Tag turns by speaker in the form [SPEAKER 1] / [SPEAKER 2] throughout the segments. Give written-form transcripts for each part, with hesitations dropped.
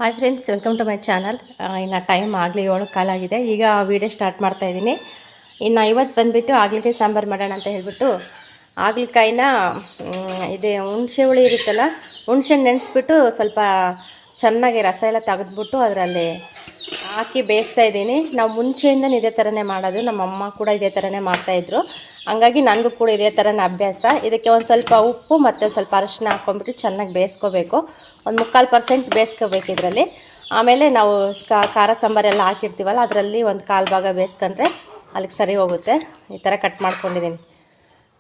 [SPEAKER 1] Hi friends, welcome to my channel. ಇನ್ನು time ಆಗಲಿ 7 ಕಾಲಾಗಿದೆ. ಈಗ ವೀಡಿಯೋ ಸ್ಟಾರ್ಟ್ ಮಾಡ್ತಾಯಿದ್ದೀನಿ. ಇನ್ನು ಇವತ್ತು ಬಂದುಬಿಟ್ಟು ಹಾಗಲಕಾಯಿ ಸಾಂಬಾರು ಮಾಡೋಣ ಅಂತ ಹೇಳ್ಬಿಟ್ಟು ಹಾಗಲಕಾಯಿನ ಇದೆ ಹುಣಸೆ ಹುಳಿ ಇರುತ್ತಲ್ಲ, ಹುಣಸೆ ನೆನೆಸ್ಬಿಟ್ಟು ಸ್ವಲ್ಪ ಚೆನ್ನಾಗಿ ರಸ ಎಲ್ಲ ತೆಗೆದ್ಬಿಟ್ಟು ಅದರಲ್ಲಿ ಹಾಕಿ ಬೇಯಿಸ್ತಾ ಇದ್ದೀನಿ. ನಾವು ಮುಂಚೆಯಿಂದಲೂ ಇದೇ ಥರನೇ ಮಾಡೋದು. ನಮ್ಮ ಅಮ್ಮ ಕೂಡ ಇದೇ ಥರನೇ ಮಾಡ್ತಾಯಿದ್ರು. ಹಂಗಾಗಿ ನನಗೂ ಕೂಡ ಇದೇ ಥರನೇ ಅಭ್ಯಾಸ. ಇದಕ್ಕೆ ಒಂದು ಸ್ವಲ್ಪ ಉಪ್ಪು ಮತ್ತು ಸ್ವಲ್ಪ ಅರಿಶಿನ ಹಾಕ್ಕೊಂಡ್ಬಿಟ್ಟು ಚೆನ್ನಾಗಿ ಬೇಯಿಸ್ಕೋಬೇಕು. ಒಂದು 3/4% ಬೇಯಿಸ್ಕೋಬೇಕು ಇದರಲ್ಲಿ. ಆಮೇಲೆ ನಾವು ಖಾರ ಸಾಂಬಾರೆಲ್ಲ ಹಾಕಿರ್ತೀವಲ್ಲ, ಅದರಲ್ಲಿ ಒಂದು 1/4 ಭಾಗ ಬೇಯಿಸ್ಕೊಂಡ್ರೆ ಅಲ್ಲಿಗೆ ಸರಿ ಹೋಗುತ್ತೆ. ಈ ಥರ ಕಟ್ ಮಾಡ್ಕೊಂಡಿದ್ದೀನಿ.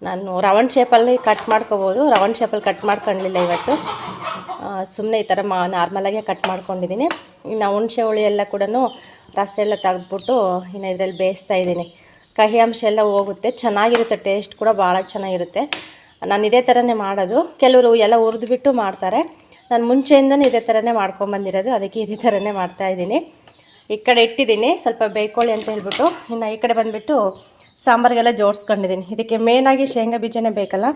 [SPEAKER 1] ನಾನು ರೌಂಡ್ ಶೇಪಲ್ಲಿ ಕಟ್ ಮಾಡ್ಕೋಬೋದು. ರೌಂಡ್ ಶೇಪಲ್ಲಿ ಕಟ್ ಮಾಡ್ಕೊಳ್ಳಲಿಲ್ಲ ಇವತ್ತು. ಸುಮ್ಮನೆ ಈ ಥರ ನಾರ್ಮಲಾಗೆ ಕಟ್ ಮಾಡ್ಕೊಂಡಿದ್ದೀನಿ. ಇನ್ನು ಹುಣಸೆ ಹುಳಿ ಎಲ್ಲ ಕೂಡ ರಸ ಎಲ್ಲ ತೆಗೆದ್ಬಿಟ್ಟು ಇನ್ನು ಇದರಲ್ಲಿ ಬೇಯಿಸ್ತಾ ಇದ್ದೀನಿ. ಕಹಿ ಅಂಶ ಎಲ್ಲ ಹೋಗುತ್ತೆ, ಚೆನ್ನಾಗಿರುತ್ತೆ. ಟೇಸ್ಟ್ ಕೂಡ ಭಾಳ ಚೆನ್ನಾಗಿರುತ್ತೆ. ನಾನು ಇದೇ ಥರನೇ ಮಾಡೋದು. ಕೆಲವರು ಎಲ್ಲ ಹುರಿದ್ಬಿಟ್ಟು ಮಾಡ್ತಾರೆ. ನಾನು ಮುಂಚೆಯಿಂದಲೂ ಇದೇ ಥರನೇ ಮಾಡ್ಕೊಂಬಂದಿರೋದು, ಅದಕ್ಕೆ ಇದೇ ಥರನೇ ಮಾಡ್ತಾಯಿದ್ದೀನಿ. ಈ ಕಡೆ ಇಟ್ಟಿದ್ದೀನಿ, ಸ್ವಲ್ಪ ಬೇಯ್ಕೊಳ್ಳಿ ಅಂತ ಹೇಳ್ಬಿಟ್ಟು. ಇನ್ನು ಈ ಕಡೆ ಬಂದುಬಿಟ್ಟು ಸಾಂಬಾರಿಗೆಲ್ಲ ಜೋಡಿಸ್ಕೊಂಡಿದ್ದೀನಿ. ಇದಕ್ಕೆ ಮೇನಾಗಿ ಶೇಂಗಾ ಬೀಜನೇ ಬೇಕಲ್ಲ.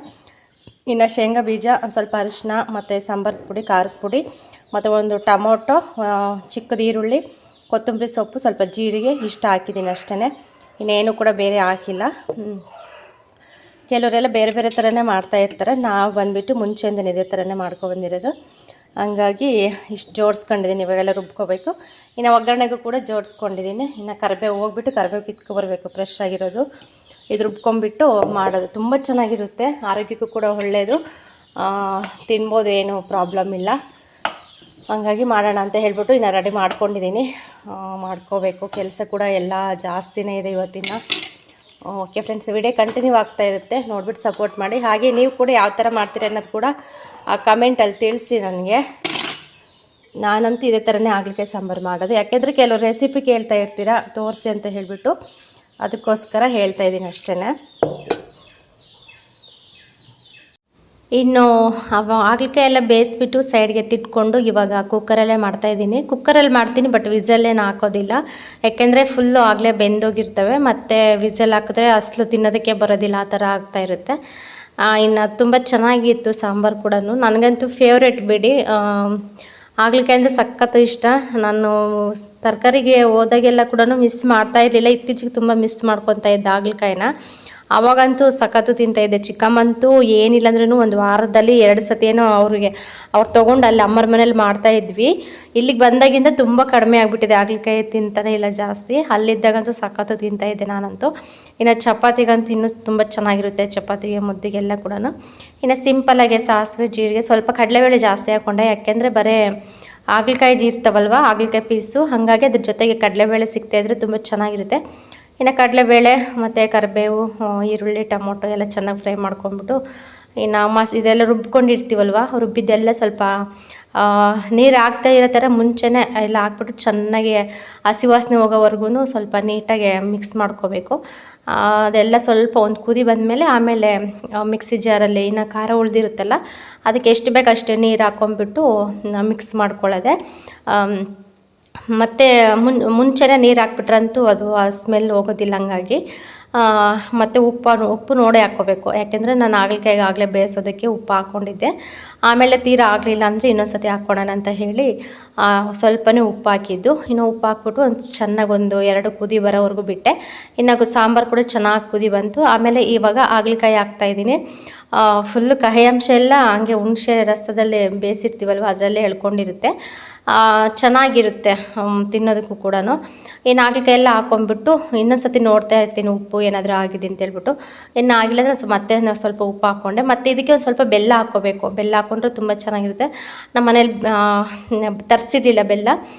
[SPEAKER 1] ಇನ್ನು ಶೇಂಗಾ ಬೀಜ, ಒಂದು ಸ್ವಲ್ಪ ಅರಿಶಿನ ಮತ್ತು ಸಾಂಬಾರು ಪುಡಿ, ಖಾರದ ಪುಡಿ ಮತ್ತು ಒಂದು ಟೊಮೊಟೊ, ಚಿಕ್ಕದು ಈರುಳ್ಳಿ, ಕೊತ್ತಂಬರಿ ಸೊಪ್ಪು, ಸ್ವಲ್ಪ ಜೀರಿಗೆ ಇಷ್ಟ ಹಾಕಿದ್ದೀನಿ ಅಷ್ಟೇ. ಇನ್ನೇನು ಕೂಡ ಬೇರೆ ಹಾಕಿಲ್ಲ. ಕೆಲವರೆಲ್ಲ ಬೇರೆ ಬೇರೆ ಥರನೇ ಮಾಡ್ತಾಯಿರ್ತಾರೆ. ನಾವು ಬಂದುಬಿಟ್ಟು ಮುಂಚೆಯಿಂದ ಇದೇ ಥರನೇ ಮಾಡ್ಕೊಬಂದಿರೋದು. ಹಂಗಾಗಿ ಇಷ್ಟು ಜೋಡಿಸ್ಕೊಂಡಿದ್ದೀನಿ. ಇವಾಗೆಲ್ಲ ರುಬ್ಕೋಬೇಕು. ಇನ್ನು ಒಗ್ಗರಣೆಗೂ ಕೂಡ ಜೋಡಿಸ್ಕೊಂಡಿದ್ದೀನಿ. ಇನ್ನು ಕರಿಬೇವು ಹೋಗ್ಬಿಟ್ಟು ಕರಿಬೇವು ಕಿತ್ಕೊಬರ್ಬೇಕು, ಫ್ರೆಶ್ ಆಗಿರೋದು. ಇದು ರುಬ್ಕೊಂಡ್ಬಿಟ್ಟು ಮಾಡೋದು ತುಂಬ ಚೆನ್ನಾಗಿರುತ್ತೆ. ಆರೋಗ್ಯಕ್ಕೂ ಕೂಡ ಒಳ್ಳೆಯದು, ತಿನ್ಬೋದು, ಏನು ಪ್ರಾಬ್ಲಮ್ ಇಲ್ಲ. ಹಂಗಾಗಿ ಮಾಡೋಣ ಅಂತ ಹೇಳ್ಬಿಟ್ಟು ಇನ್ನು ರೆಡಿ ಮಾಡ್ಕೊಂಡಿದ್ದೀನಿ. ಮಾಡ್ಕೋಬೇಕು. ಕೆಲಸ ಕೂಡ ಎಲ್ಲ ಜಾಸ್ತಿನೇ ಇದೆ ಇವತ್ತಿನ. ಓಕೆ ಫ್ರೆಂಡ್ಸ್, ವಿಡಿಯೋ ಕಂಟಿನ್ಯೂ ಆಗ್ತಾ ಇರುತ್ತೆ, ನೋಡ್ಬಿಟ್ಟು ಸಪೋರ್ಟ್ ಮಾಡಿ. ಹಾಗೆ ನೀವು ಕೂಡ ಯಾವ ಥರ ಮಾಡ್ತೀರಿ ಅನ್ನೋದು ಕೂಡ ಆ ಕಮೆಂಟಲ್ಲಿ ತಿಳಿಸಿ ನನಗೆ. ನಾನಂತೂ ಇದೇ ಥರನೇ ಹಾಗಲಕಾಯಿ ಸಾಂಬಾರು ಮಾಡೋದು. ಯಾಕೆಂದರೆ ಕೆಲವು ರೆಸಿಪಿ ಕೇಳ್ತಾ ಇರ್ತೀರಾ, ತೋರಿಸಿ ಅಂತ ಹೇಳಿಬಿಟ್ಟು, ಅದಕ್ಕೋಸ್ಕರ ಹೇಳ್ತಾ ಇದ್ದೀನಿ ಅಷ್ಟೇ. ಇನ್ನು ಹಾಗಲಕಾಯಿ ಎಲ್ಲ ಬೇಯಿಸ್ಬಿಟ್ಟು ಸೈಡ್ಗೆ ತಿಟ್ಕೊಂಡು ಇವಾಗ ಕುಕ್ಕರಲ್ಲೇ ಮಾಡ್ತಾಯಿದ್ದೀನಿ. ಕುಕ್ಕರಲ್ಲಿ ಮಾಡ್ತೀನಿ, ಬಟ್ ವಿಸಲ್ಲೇನು ಹಾಕೋದಿಲ್ಲ. ಯಾಕೆಂದರೆ ಫುಲ್ಲು ಆಗಲೇ ಬೆಂದೋಗಿರ್ತವೆ. ಮತ್ತು ವಿಸಲ್ ಹಾಕಿದ್ರೆ ಅಸಲು ತಿನ್ನೋದಕ್ಕೆ ಬರೋದಿಲ್ಲ, ಆ ಥರ ಆಗ್ತಾಯಿರುತ್ತೆ. ಇನ್ನು ತುಂಬ ಚೆನ್ನಾಗಿತ್ತು ಸಾಂಬಾರು ಕೂಡ. ನನಗಂತೂ ಫೇವ್ರೇಟ್ ಬಿಡಿ. ಹಾಗಲಕಾಯಿ ಅಂದರೆ ಸಖತ್ತು ಇಷ್ಟ. ನಾನು ತರಕಾರಿಗೆ ಹೋದಾಗೆಲ್ಲ ಕೂಡ ಮಿಸ್ ಮಾಡ್ತಾಯಿರಲಿಲ್ಲ. ಇತ್ತೀಚೆಗೆ ತುಂಬ ಮಿಸ್ ಮಾಡ್ಕೊತಾ ಇದ್ದೆ ಹಾಗಲಕಾಯಿನ. ಆವಾಗಂತೂ ಸಖತ್ತು ತಿಂತಾಯಿದ್ದೆ. ಚಿಕ್ಕಮ್ಮಂತೂ ಏನಿಲ್ಲ ಅಂದ್ರೂ ಒಂದು ವಾರದಲ್ಲಿ 2 ಸತಿ ಏನೋ ಅವ್ರು ತೊಗೊಂಡು ಅಲ್ಲಿ ಅಮ್ಮರ ಮನೇಲಿ ಮಾಡ್ತಾಯಿದ್ವಿ. ಇಲ್ಲಿಗೆ ಬಂದಾಗಿಂದ ತುಂಬ ಕಡಿಮೆ ಆಗಿಬಿಟ್ಟಿದೆ, ಹಾಗಲಕಾಯಿ ತಿಂತಾನೆ ಇಲ್ಲ ಜಾಸ್ತಿ. ಅಲ್ಲಿದ್ದಾಗಂತೂ ಸಖತ್ತು ತಿಂತಾಯಿದ್ದೆ ನಾನಂತೂ. ಇನ್ನು ಚಪಾತಿಗಂತೂ ಇನ್ನೂ ತುಂಬ ಚೆನ್ನಾಗಿರುತ್ತೆ, ಚಪಾತಿಗೆ ಮುದ್ದೆಗೆಲ್ಲ ಕೂಡ. ಇನ್ನು ಸಿಂಪಲ್ಲಾಗೆ ಸಾಸಿವೆ, ಜೀರಿಗೆ, ಸ್ವಲ್ಪ ಕಡಲೆಬೇಳೆ ಜಾಸ್ತಿ ಹಾಕ್ಕೊಂಡೆ. ಯಾಕೆಂದರೆ ಬರೀ ಹಾಗಲಕಾಯಿ ಇರ್ತಾವಲ್ವ, ಹಾಗಲಕಾಯಿ ಪೀಸು, ಹಾಗಾಗಿ ಅದ್ರ ಜೊತೆಗೆ ಕಡಲೆಬೇಳೆ ಸಿಗ್ತಾಯಿದ್ರೆ ತುಂಬ ಚೆನ್ನಾಗಿರುತ್ತೆ. ಇನ್ನು ಕಡಲೆಬೇಳೆ ಮತ್ತು ಕರಿಬೇವು, ಈರುಳ್ಳಿ, ಟೊಮೊಟೊ ಎಲ್ಲ ಚೆನ್ನಾಗಿ ಫ್ರೈ ಮಾಡ್ಕೊಂಡ್ಬಿಟ್ಟು ಇನ್ನು ಇದೆಲ್ಲ ರುಬ್ಕೊಂಡಿರ್ತೀವಲ್ವ, ರುಬ್ಬಿದ್ದೆಲ್ಲ ಸ್ವಲ್ಪ ನೀರು ಹಾಕ್ತಾ ಇರೋ ಥರ ಮುಂಚೆನೇ ಎಲ್ಲ ಹಾಕ್ಬಿಟ್ಟು ಚೆನ್ನಾಗಿ ಹಸಿ ವಾಸನೆ ಹೋಗೋವರೆಗೂ ಸ್ವಲ್ಪ ನೀಟಾಗಿ ಮಿಕ್ಸ್ ಮಾಡ್ಕೋಬೇಕು. ಅದೆಲ್ಲ ಸ್ವಲ್ಪ ಒಂದು ಕುದಿ ಬಂದಮೇಲೆ ಆಮೇಲೆ ಮಿಕ್ಸಿ ಜಾರಲ್ಲಿ ಇನ್ನು ಖಾರ ಉಳಿದಿರುತ್ತಲ್ಲ, ಅದಕ್ಕೆ ಎಷ್ಟು ಬೇಕು ಅಷ್ಟೇ ನೀರು ಹಾಕ್ಕೊಂಬಿಟ್ಟು ಮಿಕ್ಸ್ ಮಾಡ್ಕೊಳ್ಳೋದೆ. ಮತ್ತು ಮುಂಚೆನೇ ನೀರು ಹಾಕ್ಬಿಟ್ರಂತೂ ಅದು ಆ ಸ್ಮೆಲ್ ಹೋಗೋದಿಲ್ಲ. ಹಂಗಾಗಿ ಮತ್ತು ಉಪ್ಪು ನೋಡೇ ಹಾಕ್ಕೋಬೇಕು. ಯಾಕೆಂದರೆ ನಾನು ಹಾಗಲಕಾಯಿಗೆ ಆಗಲೇ ಬೇಯಿಸೋದಕ್ಕೆ ಉಪ್ಪು ಹಾಕ್ಕೊಂಡಿದ್ದೆ. ಆಮೇಲೆ ತೀರಾ ಆಗಲಿಲ್ಲ ಅಂದರೆ ಇನ್ನೊಂದು ಸತಿ ಹಾಕ್ಕೊಳ್ಳೋಣ ಅಂತ ಹೇಳಿ ಸ್ವಲ್ಪನೇ ಉಪ್ಪು ಹಾಕಿದ್ದು. ಇನ್ನು ಉಪ್ಪು ಹಾಕ್ಬಿಟ್ಟು ಚೆನ್ನಾಗಿ ಒಂದು 2 ಕುದಿ ಬರೋವರೆಗೂ ಬಿಟ್ಟೆ. ಇನ್ನು ಸಾಂಬಾರು ಕೂಡ ಚೆನ್ನಾಗಿ ಕುದಿ ಬಂತು. ಆಮೇಲೆ ಇವಾಗ ಹಾಗಲಕಾಯಿ ಹಾಕ್ತಾಯಿದ್ದೀನಿ. ಫುಲ್ಲು ಕಹಿ ಅಂಶ ಎಲ್ಲ ಹಂಗೆ ಹುಣಸೆ ರಸದಲ್ಲಿ ಬೇಯಿಸಿರ್ತೀವಲ್ವ, ಅದರಲ್ಲೇ ಎಳ್ಕೊಂಡಿರುತ್ತೆ. ಚೆನ್ನಾಗಿರುತ್ತೆ ತಿನ್ನೋದಕ್ಕೂ ಕೂಡ. ಇನ್ನು ಹಾಗಲಕಾಯಿ ಎಲ್ಲ ಹಾಕ್ಕೊಂಬಿಟ್ಟು ಇನ್ನೊಂದು ಸತಿ ನೋಡ್ತಾ ಇರ್ತೀನಿ ಉಪ್ಪು ಏನಾದರೂ ಆಗಿದೆ ಅಂತೇಳ್ಬಿಟ್ಟು. ಇನ್ನು ಆಗಿಲ್ಲ ಅಂದರೆ ಮತ್ತೆ ನಾನು ಸ್ವಲ್ಪ ಉಪ್ಪು ಹಾಕ್ಕೊಂಡೆ. ಮತ್ತು ಇದಕ್ಕೆ ಒಂದು ಸ್ವಲ್ಪ ಬೆಲ್ಲ ಹಾಕ್ಕೋಬೇಕು. ಬೆಲ್ಲ ಹಾಕ್ಕೊಂಡ್ರೆ ತುಂಬ ಚೆನ್ನಾಗಿರುತ್ತೆ. ನಮ್ಮ ಮನೇಲಿ ತರಿಸಿರಲಿಲ್ಲ ಬೆಲ್ಲ,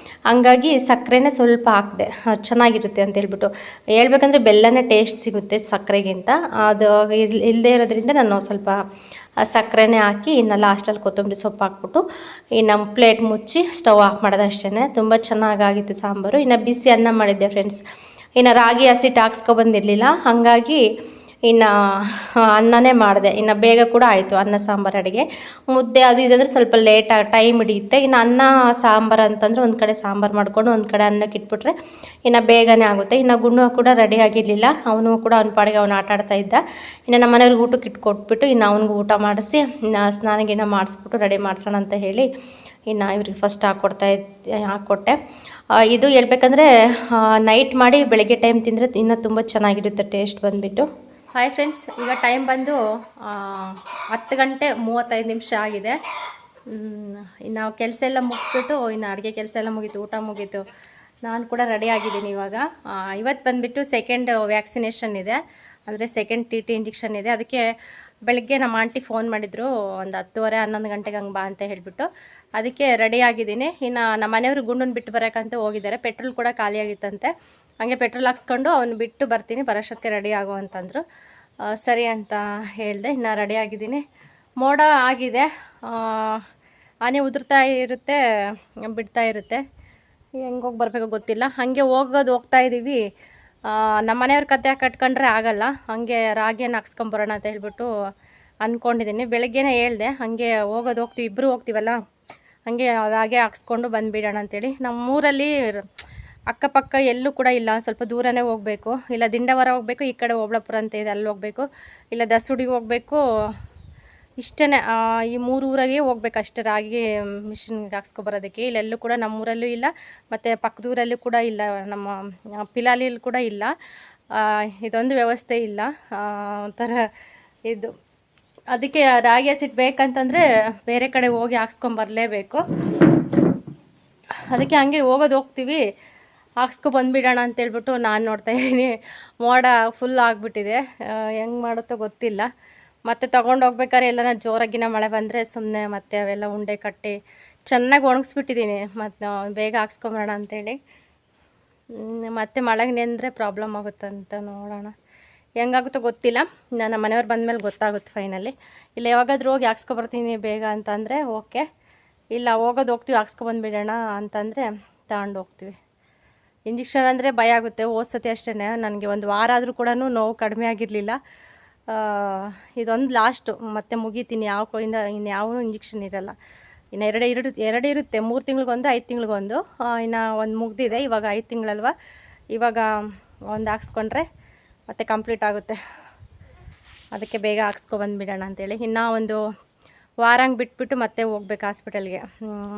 [SPEAKER 1] ಹಂಗಾಗಿ ಸಕ್ಕರೆನೇ ಸ್ವಲ್ಪ ಹಾಕಿದೆ, ಚೆನ್ನಾಗಿರುತ್ತೆ ಅಂತೇಳ್ಬಿಟ್ಟು. ಹೇಳ್ಬೇಕಂದ್ರೆ ಬೆಲ್ಲನೇ ಟೇಸ್ಟ್ ಸಿಗುತ್ತೆ ಸಕ್ಕರೆಗಿಂತ. ಅದು ಇಲ್ಲದೇ ಇರೋದ್ರಿಂದ ನಾನು ಸ್ವಲ್ಪ ಸಕ್ಕರೆನೇ ಹಾಕಿ ಇನ್ನು ಲಾಸ್ಟಲ್ಲಿ ಕೊತ್ತಂಬರಿ ಸೊಪ್ಪು ಹಾಕ್ಬಿಟ್ಟು ಇನ್ನು ಪ್ಲೇಟ್ ಮುಚ್ಚಿ ಸ್ಟವ್ ಆಫ್ ಮಾಡೋದು ಅಷ್ಟೇ. ತುಂಬ ಚೆನ್ನಾಗಾಗಿತ್ತು ಸಾಂಬಾರು. ಇನ್ನು ಬಿಸಿ ಅನ್ನ ಮಾಡಿದ್ದೆ ಫ್ರೆಂಡ್ಸ್. ಇನ್ನು ರಾಗಿ ಹಸಿಟ್ಟು ಹಾಕ್ಸ್ಕೊಬಂದಿರಲಿಲ್ಲ, ಹಾಗಾಗಿ ಇನ್ನು ಅನ್ನನೇ ಮಾಡಿದೆ. ಇನ್ನು ಬೇಗ ಕೂಡ ಆಯಿತು ಅನ್ನ ಸಾಂಬಾರು ಅಡುಗೆ. ಮುದ್ದೆ ಅದು ಇದಂದರೆ ಸ್ವಲ್ಪ ಟೈಮ್ ಹಿಡಿಯುತ್ತೆ. ಇನ್ನು ಅನ್ನ ಸಾಂಬಾರು ಅಂತಂದರೆ ಒಂದು ಕಡೆ ಸಾಂಬಾರು ಮಾಡಿಕೊಂಡು ಒಂದು ಕಡೆ ಅನ್ನಕ್ಕೆ ಇಟ್ಬಿಟ್ರೆ ಇನ್ನು ಬೇಗನೆ ಆಗುತ್ತೆ. ಇನ್ನು ಗುಂಡು ಕೂಡ ರೆಡಿ ಆಗಿರಲಿಲ್ಲ. ಅವನು ಕೂಡ ಅವ್ನ ಪಾಡಿಗೆ ಅವನು ಆಟ ಆಡ್ತಾ ಇದ್ದ. ಇನ್ನು ನಮ್ಮ ಮನೆಯವ್ರಿಗೆ ಊಟಕ್ಕೆ ಇಟ್ಕೊಟ್ಬಿಟ್ಟು ಇನ್ನು ಅವ್ನಿಗೆ ಊಟ ಮಾಡಿಸಿ ಇನ್ನು ಸ್ನಾನ ಗೀನ ಮಾಡಿಸ್ಬಿಟ್ಟು ರೆಡಿ ಮಾಡಿಸೋಣ ಅಂತ ಹೇಳಿ ಇನ್ನು ಇವ್ರಿಗೆ ಫಸ್ಟ್ ಹಾಕ್ಕೊಟ್ಟೆ. ಇದು ಹೇಳ್ಬೇಕಂದ್ರೆ ನೈಟ್ ಮಾಡಿ ಬೆಳಗ್ಗೆ ಟೈಮ್ ತಿಂದರೆ ಇನ್ನೂ ತುಂಬ ಚೆನ್ನಾಗಿರುತ್ತೆ ಟೇಸ್ಟ್ ಬಂದುಬಿಟ್ಟು. ಹಾಯ್ ಫ್ರೆಂಡ್ಸ್, ಈಗ ಟೈಮ್ ಬಂದು 10:35 ಆಗಿದೆ. ಇನ್ನು ಕೆಲಸ ಎಲ್ಲ ಮುಗಿಸ್ಬಿಟ್ಟು ಇನ್ನು ಅಡುಗೆ ಕೆಲಸ ಎಲ್ಲ ಮುಗೀತು, ಊಟ ಮುಗೀತು. ನಾನು ಕೂಡ ರೆಡಿ ಆಗಿದ್ದೀನಿ ಇವಾಗ. ಇವತ್ತು ಬಂದುಬಿಟ್ಟು ಸೆಕೆಂಡ್ ವ್ಯಾಕ್ಸಿನೇಷನ್ ಇದೆ, ಅಂದರೆ ಸೆಕೆಂಡ್ TT ಇಂಜೆಕ್ಷನ್ ಇದೆ. ಅದಕ್ಕೆ ಬೆಳಗ್ಗೆ ನಮ್ಮ ಆಂಟಿ ಫೋನ್ ಮಾಡಿದರು, ಒಂದು 10:30-11 ಗಂಟೆಗೆ ಹಂಗೆ ಬಾ ಅಂತ ಹೇಳಿಬಿಟ್ಟು. ಅದಕ್ಕೆ ರೆಡಿ ಆಗಿದ್ದೀನಿ. ಇನ್ನು ನಮ್ಮ ಮನೆಯವರು ಗುಂಡನ್ನು ಬಿಟ್ಟು ಬರೋಕ್ಕಂತ ಹೋಗಿದ್ದಾರೆ. ಪೆಟ್ರೋಲ್ ಕೂಡ ಖಾಲಿಯಾಗಿತ್ತಂತೆ. ಹಾಗೆ ಪೆಟ್ರೋಲ್ ಹಾಕ್ಸ್ಕೊಂಡು ಅವ್ನು ಬಿಟ್ಟು ಬರ್ತೀನಿ, ಬರೋಷ್ಟಕ್ಕೆ ರೆಡಿ ಆಗು ಅಂತಂದರು. ಸರಿ ಅಂತ ಹೇಳಿದೆ. ಇನ್ನು ರೆಡಿ ಆಗಿದ್ದೀನಿ. ಮೋಡ ಆಗಿದೆ, ಆನೆ ಉದುರ್ತಾ ಇರುತ್ತೆ, ಬಿಡ್ತಾ ಇರುತ್ತೆ. ಹೆಂಗೋಗಿ ಬರಬೇಕೋ ಗೊತ್ತಿಲ್ಲ. ಹಾಗೆ ಹೋಗ್ತಾ ಇದ್ದೀವಿ. ನಮ್ಮ ಮನೆಯವ್ರ ಕತೆ ಕಟ್ಕೊಂಡ್ರೆ ಆಗಲ್ಲ, ಹಾಗೆ ರಾಗಿಯನ್ನು ಹಾಕ್ಸ್ಕೊಂಬರೋಣ ಅಂತ ಹೇಳ್ಬಿಟ್ಟು ಅಂದ್ಕೊಂಡಿದ್ದೀನಿ. ಬೆಳಗ್ಗೆನೇ ಹೇಳಿದೆ, ಹಾಗೆ ಹೋಗ್ತೀವಿ, ಇಬ್ಬರು ಹೋಗ್ತೀವಲ್ಲ, ಹಾಗೆ ರಾಗಿ ಹಾಕ್ಸ್ಕೊಂಡು ಬಂದುಬಿಡೋಣ ಅಂತೇಳಿ. ನಮ್ಮೂರಲ್ಲಿ ಅಕ್ಕಪಕ್ಕ ಎಲ್ಲೂ ಕೂಡ ಇಲ್ಲ, ಸ್ವಲ್ಪ ದೂರನೇ ಹೋಗಬೇಕು. ಇಲ್ಲ ದಿಂಡವರ ಹೋಗಬೇಕು, ಈ ಕಡೆ ಓಬಳಾಪುರ ಅಂತ ಇದೆ, ಅಲ್ಲಿ ಹೋಗಬೇಕು. ಇಲ್ಲ ದಸುಡಿಗೆ ಹೋಗಬೇಕು. ಇಷ್ಟೇ, ಈ 3 ಊರಾಗೆ ಹೋಗ್ಬೇಕು ಅಷ್ಟೇ ರಾಗಿ ಮಿಷಿನ್ಗೆ ಹಾಕ್ಸ್ಕೊಬರೋದಕ್ಕೆ. ಇಲ್ಲೆಲ್ಲೂ ಕೂಡ ನಮ್ಮೂರಲ್ಲೂ ಇಲ್ಲ, ಮತ್ತು ಪಕ್ಕದೂರಲ್ಲೂ ಕೂಡ ಇಲ್ಲ, ನಮ್ಮ ಪಿಲಾಲಿಯಲ್ಲಿ ಕೂಡ ಇಲ್ಲ. ಇದೊಂದು ವ್ಯವಸ್ಥೆ ಇಲ್ಲ, ಒಂಥರ ಇದು. ಅದಕ್ಕೆ ರಾಗಿ ಹಸಿಟ್ಟು ಬೇಕಂತಂದರೆ ಬೇರೆ ಕಡೆ ಹೋಗಿ ಹಾಕ್ಸ್ಕೊಂಬರಲೇಬೇಕು. ಅದಕ್ಕೆ ಹಂಗೆ ಹೋಗ್ತೀವಿ, ಹಾಕ್ಸ್ಕೊಬಂದುಬಿಡೋಣ ಅಂತೇಳ್ಬಿಟ್ಟು ನಾನು ನೋಡ್ತಾಯಿದ್ದೀನಿ. ಮೋಡ ಫುಲ್ ಆಗಿಬಿಟ್ಟಿದೆ, ಹೆಂಗೆ ಮಾಡುತ್ತೋ ಗೊತ್ತಿಲ್ಲ. ಮತ್ತು ತೊಗೊಂಡೋಗ್ಬೇಕಾದ್ರೆ ಎಲ್ಲನ ಜೋರಾಗಿನ ಮಳೆ ಬಂದರೆ ಸುಮ್ಮನೆ ಮತ್ತೆ ಅವೆಲ್ಲ ಉಂಡೆ ಕಟ್ಟಿ ಚೆನ್ನಾಗಿ ಒಣಗಿಸ್ಬಿಟ್ಟಿದ್ದೀನಿ, ಮತ್ತು ಬೇಗ ಹಾಕ್ಸ್ಕೊಂಬರೋಣ ಅಂಥೇಳಿ. ಮತ್ತು ಮಳೆಗೆ ನೆಂದರೆ ಪ್ರಾಬ್ಲಮ್ ಆಗುತ್ತಂತ ನೋಡೋಣ, ಹೆಂಗಾಗುತ್ತೋ ಗೊತ್ತಿಲ್ಲ. ನಮ್ಮ ಮನೆಯವ್ರು ಬಂದಮೇಲೆ ಗೊತ್ತಾಗುತ್ತೆ ಫೈನಲಿ. ಇಲ್ಲ ಯಾವಾಗಾದ್ರೂ ಹೋಗಿ ಹಾಕ್ಸ್ಕೊಬರ್ತೀನಿ ಬೇಗ ಅಂತಂದರೆ ಓಕೆ, ಇಲ್ಲ ಹೋಗ್ತೀವಿ ಹಾಕ್ಸ್ಕೊಬಂದುಬಿಡೋಣ ಅಂತಂದರೆ ತಗೊಂಡು ಹೋಗ್ತೀವಿ. ಇಂಜೆಕ್ಷನ್ ಅಂದರೆ ಭಯ ಆಗುತ್ತೆ. ಸತಿ ಅಷ್ಟೇ ನನಗೆ 1 ವಾರ ಆದರೂ ಕೂಡ ನೋವು ಕಡಿಮೆ ಆಗಿರಲಿಲ್ಲ. ಇದೊಂದು ಲಾಸ್ಟು, ಮತ್ತೆ ಮುಗಿತೀನಿ. ಇನ್ಯಾವ ಇಂಜೆಕ್ಷನ್ ಇರೋಲ್ಲ. ಇನ್ನು ಎರಡು ಇರುತ್ತೆ, 3 ತಿಂಗಳಿಗೊಂದು 5 ತಿಂಗಳಿಗೊಂದು. ಇನ್ನು ಒಂದು ಮುಗ್ದಿದೆ, ಇವಾಗ 5 ತಿಂಗಳಲ್ವ. ಇವಾಗ ಒಂದು ಹಾಕ್ಸ್ಕೊಂಡ್ರೆ ಮತ್ತೆ ಕಂಪ್ಲೀಟ್ ಆಗುತ್ತೆ. ಅದಕ್ಕೆ ಬೇಗ ಹಾಕ್ಸ್ಕೊಬಂದುಬಿಡೋಣ ಅಂತೇಳಿ. ಇನ್ನೂ ಒಂದು ವಾರ ಹಂಗೆ ಬಿಟ್ಬಿಟ್ಟು ಮತ್ತೆ ಹೋಗ್ಬೇಕು ಹಾಸ್ಪಿಟಲ್ಗೆ.